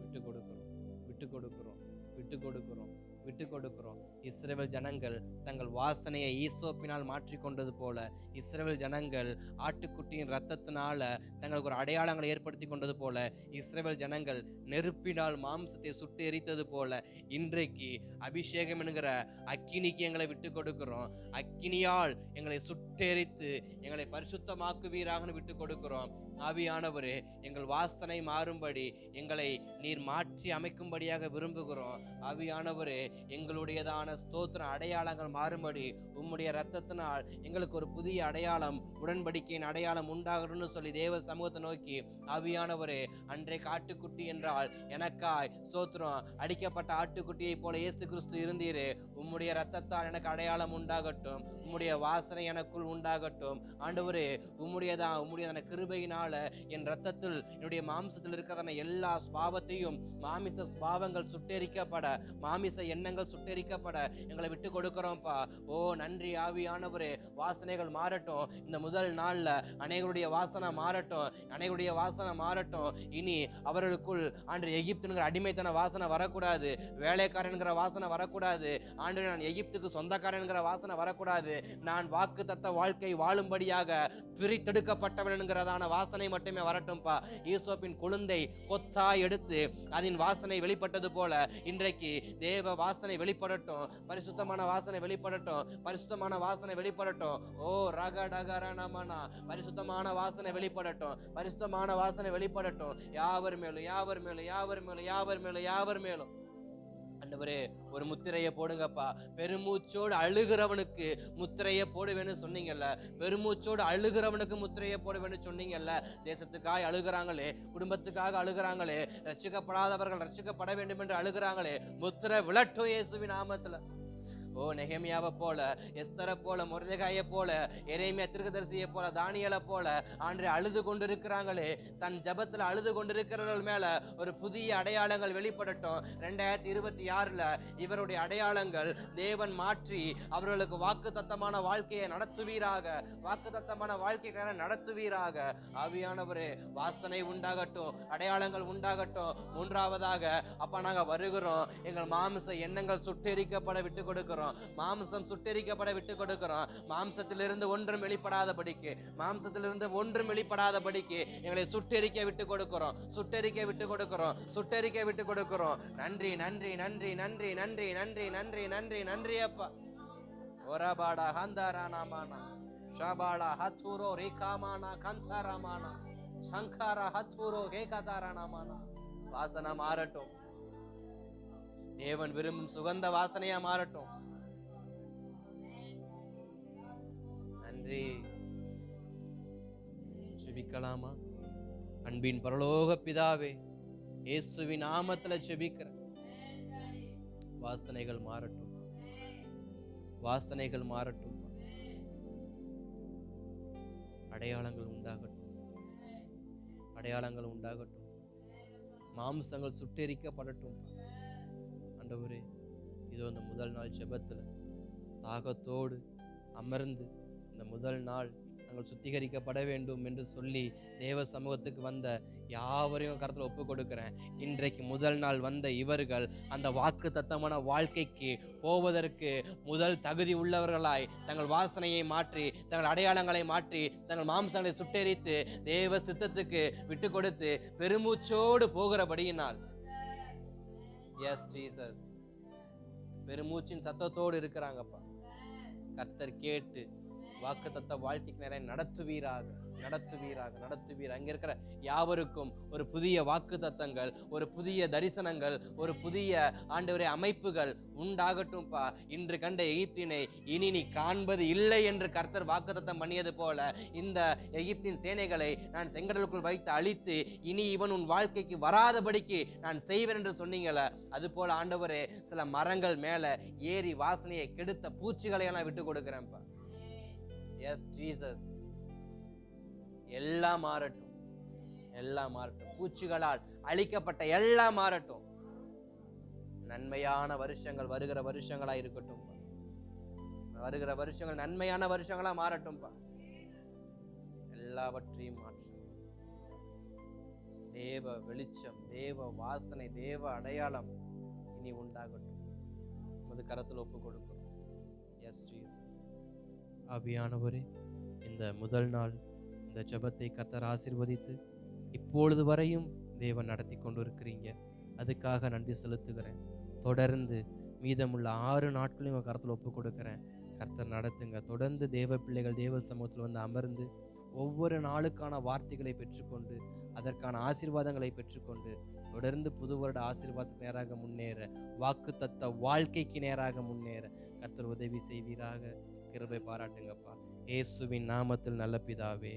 விட்டு கொடுக்கிறோம், விட்டு கொடுக்கிறோம், விட்டு கொடுக்கிறோம், விட்டு கொடுக்கிறோம். இஸ்ரவேல் ஜனங்கள் தங்கள் வாசனையை ஈசோப்பினால் மாற்றிக்கொண்டது போல, இஸ்ரவேல் ஜனங்கள் ஆட்டுக்குட்டியின் ரத்தத்தினால தங்களுக்கு ஒரு அடையாளங்களை ஏற்படுத்தி கொண்டது போல, இஸ்ரவேல் ஜனங்கள் நெருப்பினால் மாம்சத்தை சுட்டு எரித்தது போல, இன்றைக்கு அபிஷேகம் என்கிற அக்கினிக்கு எங்களை விட்டு கொடுக்கிறோம். அக்கினியால் எங்களை சுட்டெரித்து எங்களை பரிசுத்தமாக்குவீராக விட்டு கொடுக்கிறோம். ஆவியானவரே, எங்கள் வாசனை மாறும்படி எங்களை நீர் மாற்றி அமைக்கும்படியாக விரும்புகிறோம். ஆவியானவரே, எங்களுடையதான ஸ்தோத்திர அடையாளங்கள் மாறும்படி உம்முடைய ரத்தத்தினால் எங்களுக்கு ஒரு புதிய அடையாளம், உடன்படிக்கையின் அடையாளம் உண்டாகணும்னு சொல்லி தேவ சமூகத்தை நோக்கி, ஆவியானவரே, அன்றைக்கு ஆட்டுக்குட்டி என்றால் எனக்காய் ஸ்தோத்திரம் அடிக்கப்பட்ட ஆட்டுக்குட்டியை போல இயேசு கிறிஸ்து இருந்தீரே. உம்முடைய ரத்தத்தால் எனக்கு அடையாளம் உண்டாகட்டும், உம்முடைய வாசனை எனக்குள் உண்டாகட்டும். ஆண்டவரே, உம்முடைய கிருபையினால என் ரத்தத்தில், என்னுடைய மாம்சத்தில் இருக்கிறதான எல்லா சுபாவத்தையும், மாமிச சுபாவங்கள் சுட்டெரிக்கப்பட, மாமிச எண்ணங்கள் சுட்டெரிக்கப்பட எங்களை விட்டு கொடுக்கிறோம்ப்பா. ஓ நன்றி ஆவியானவரே. வாசனைகள் மாறட்டும். இந்த முதல் நாள்ல அனைவருடைய வாசனை மாறட்டும், அனைவருடைய வாசனை மாறட்டும். இனி அவர்களுக்குள் ஆண்டு எகிப்துங்கிற அடிமைத்தன வாசனை வரக்கூடாது, வேலைக்காரன்கிற வாசனை வரக்கூடாது. ஆண்டு நான் எகிப்துக்கு சொந்தக்காரன்கிற வாசனை வரக்கூடாது. நான் வாக்கு தத்த வாழ்க்கை வாழும்படியாக பிரித்தெடுக்கப்பட்டவன் என்கிறதான வாசனை மட்டுமே வரட்டும்பா. ஈசோப்பின் கொழுந்தை கொத்தா எடுத்து அதன் வாசனை வெளிப்பட்டது போல இன்றைக்கு தேவ வாசனை வெளிப்படட்டும், பரிசுத்தமான வாசனை வெளிப்படட்டும், பரிசுத்தமான வாசனை வெளிப்படட்டும். ஓ ரகடகரணமனா, பரிசுத்தமான வாசனை வெளிப்படட்டும், பரிசுத்தமான வாசனை வெளிப்படட்டும். யாவர் மேலும், யாவர் மேலும், யாவர் மேலும், யாவர் மேலும், யாவர் மேலும். ஆண்டவரே, ஒரு முத்திரையை போடுங்கப்பா. பெருமூச்சோடு அழுகிறவனுக்கு முத்திரையை போடுவேன்னு சொன்னீங்கல்ல, பெருமூச்சோடு அழுகிறவனுக்கு முத்திரையை போடுவேன்னு சொன்னீங்கல்ல. தேசத்துக்காக அழுகிறாங்களே, குடும்பத்துக்காக அழுகிறாங்களே, ரட்சிக்கப்படாதவர்கள் ரட்சிக்கப்பட வேண்டும் என்று அழுகிறாங்களே, முத்திரை விழட்டும் இயேசுவின் நாமத்துல. ஓ நெகேமியாவை போல, எஸ்தரை போல, மொர்தெகாயை போல, எரேமியா தீர்க்கதரிசியை போல, தானியேலை போல ஆண்டே அழுது கொண்டிருக்கிறாங்களே, தன் ஜபத்துல அழுது கொண்டிருக்கிறவர்கள் மேல ஒரு புதிய அடையாளங்கள் வெளிப்படட்டும். 2026 இவருடைய அடையாளங்கள் தேவன் மாற்றி அவர்களுக்கு வாக்கு தத்தமான வாழ்க்கையை நடத்துவீராக, வாக்கு தத்தமான வாழ்க்கையை நடத்துவீராக. ஆவியானவரே, வாசனை உண்டாகட்டும், அடையாளங்கள் உண்டாகட்டும். மூன்றாவதாக, அப்பா நாங்க வருகிறோம், எங்கள் மாமிச எண்ணங்கள் சுட்டெரிக்கப்பட விட்டு கொடுக்கிறோம், மாம்சம் சுட்டெரிக்கப்பட விட்டு கொடுக்கிறோம். மாம்சத்திலிருந்து ஒன்றும் வெளிப்படாதபடிக்கு, மாம்சத்திலிருந்து ஒன்றும் வெளிப்படாதபடிக்கு எங்களை சுட்டெரிக்க விட்டு கொடுக்கிறோம், சுட்டெரிக்க விட்டு கொடுக்கிறோம், சுட்டெரிக்க விட்டு கொடுக்கிறோம். நன்றி நன்றி நன்றி நன்றி நன்றி நன்றி நன்றி நன்றி நன்றி அப்பா. ஒரபாடா ஹந்தாரானாமானா ஷபாடா ஹத்ஹூரோ ரேகாமானா கந்தாராமானா சங்காரா ஹத்ஹூரோ ஹேகதாரானாமானா. வாசனை மாறட்டும், தேவன் விரும்பும் சுகந்த வாசனையா மாறட்டும். நன்றி. ஜெபிக்கலாமா? அன்பின் பரலோக பிதாவே, இயேசுவின் நாமத்துல ஜெபிக்கிறேன். வாசனைகள் மாறட்டும், வாசனைகள் மாறட்டும். அடையாளங்கள் உண்டாகட்டும், அடையாளங்கள் உண்டாகட்டும், மாம்சங்கள் சுட்டெரிக்கப்படட்டும். ஆண்டவரே, இதோ இந்த முதல் நாள் ஜெபத்துல தாகத்தோடு அமர்ந்து இந்த முதல் நாள் நாங்கள் சுத்திகரிக்கப்பட வேண்டும் என்று சொல்லி தேவ சமூகத்துக்கு வந்த யாவரையும் கருத்தில் ஒப்பு கொடுக்கிறேன். இன்றைக்கு முதல் நாள் வந்த இவர்கள் அந்த வாக்கு தத்தமான வாழ்க்கைக்கு போவதற்கு முதல் தகுதி உள்ளவர்களாய் தங்கள் வாசனையை மாற்றி, தங்கள் அடையாளங்களை மாற்றி, தங்கள் மாம்சங்களை சுட்டெரித்து தேவ சித்தத்துக்கு விட்டு கொடுத்து பெருமூச்சோடு போகிறபடியினால், எஸ் ஜீசஸ், பெருமூச்சின் சத்தத்தோடு இருக்கிறாங்கப்பா. கர்த்தர் கேட்டு வாக்குத்தத்த வாழ்க்கைக்கு நிறைய நடத்துவீராக, நடத்துவீராக, நடத்துவீர். அங்க இருக்கிற யாவருக்கும் ஒரு புதிய வாக்கு தத்தங்கள், ஒரு புதிய தரிசனங்கள், ஒரு புதிய ஆண்டவரே அமைப்புகள் உண்டாகட்டும்பா. இன்று கண்ட எகிப்தினை இனி நீ காண்பது இல்லை என்று கர்த்தர் வாக்குத்தத்தம் பண்ணியது போல இந்த எகிப்தின் சேனைகளை நான் செங்கடலுக்குள் வைத்து அழித்து இனி இவன் உன் வாழ்க்கைக்கு வராதபடிக்கு நான் செய்வேன் என்று சொன்னீங்கள, அது போல ஆண்டவரே சில மரங்கள் மேல ஏறி வாசனையை கெடுத்த பூச்சிகளை எல்லாம் விட்டு கொடுக்கிறேன்ப்பா. எஸ் ஜீசஸ், எல்லாம் மாறட்டும், எல்லாம் மாறட்டும். பூச்சிகளால் அழிக்கப்பட்ட எல்லாம் மாறட்டும். நன்மையான வருஷங்கள் வருகிற வருஷங்களா இருக்கட்டும். வருகிற வருஷங்கள் நன்மையான வருஷங்களா மாறட்டும்பா. எல்லாவற்றையும் மாற்றும். தேவ வெளிச்சம், தேவ வாசனை, தேவ அடையாளம் இனி உண்டாகட்டும். நமது கரத்தில் ஒப்பு கொடுக்கிறோம். S Jesus. ஆவியானவரே, இந்த முதல் நாள் இந்த ஜெபத்தை கர்த்தர் ஆசீர்வதித்து இப்பொழுது வரையும் தேவன் நடத்தி கொண்டு இருக்கிறீங்க. அதுக்காக நன்றி செலுத்துகிறேன். தொடர்ந்து மீதமுள்ள 6 நாட்களையும் கருத்தில் ஒப்பு கொடுக்கிறேன். கர்த்தர் நடத்துங்க. தொடர்ந்து தேவ பிள்ளைகள் தேவ சமூகத்தில் வந்து அமர்ந்து ஒவ்வொரு நாளுக்கான வார்த்தைகளை பெற்றுக்கொண்டு அதற்கான ஆசீர்வாதங்களை பெற்றுக்கொண்டு தொடர்ந்து புது வருட ஆசீர்வாதத்துக்கு நேராக முன்னேற, வாக்கு தத்த வாழ்க்கைக்கு நேராக முன்னேற கர்த்தர் உதவி செய்வீராக. கிருபை பாராட்டுங்கப்பா. இயேசுவின் நாமத்தில் நல்ல பிதாவே.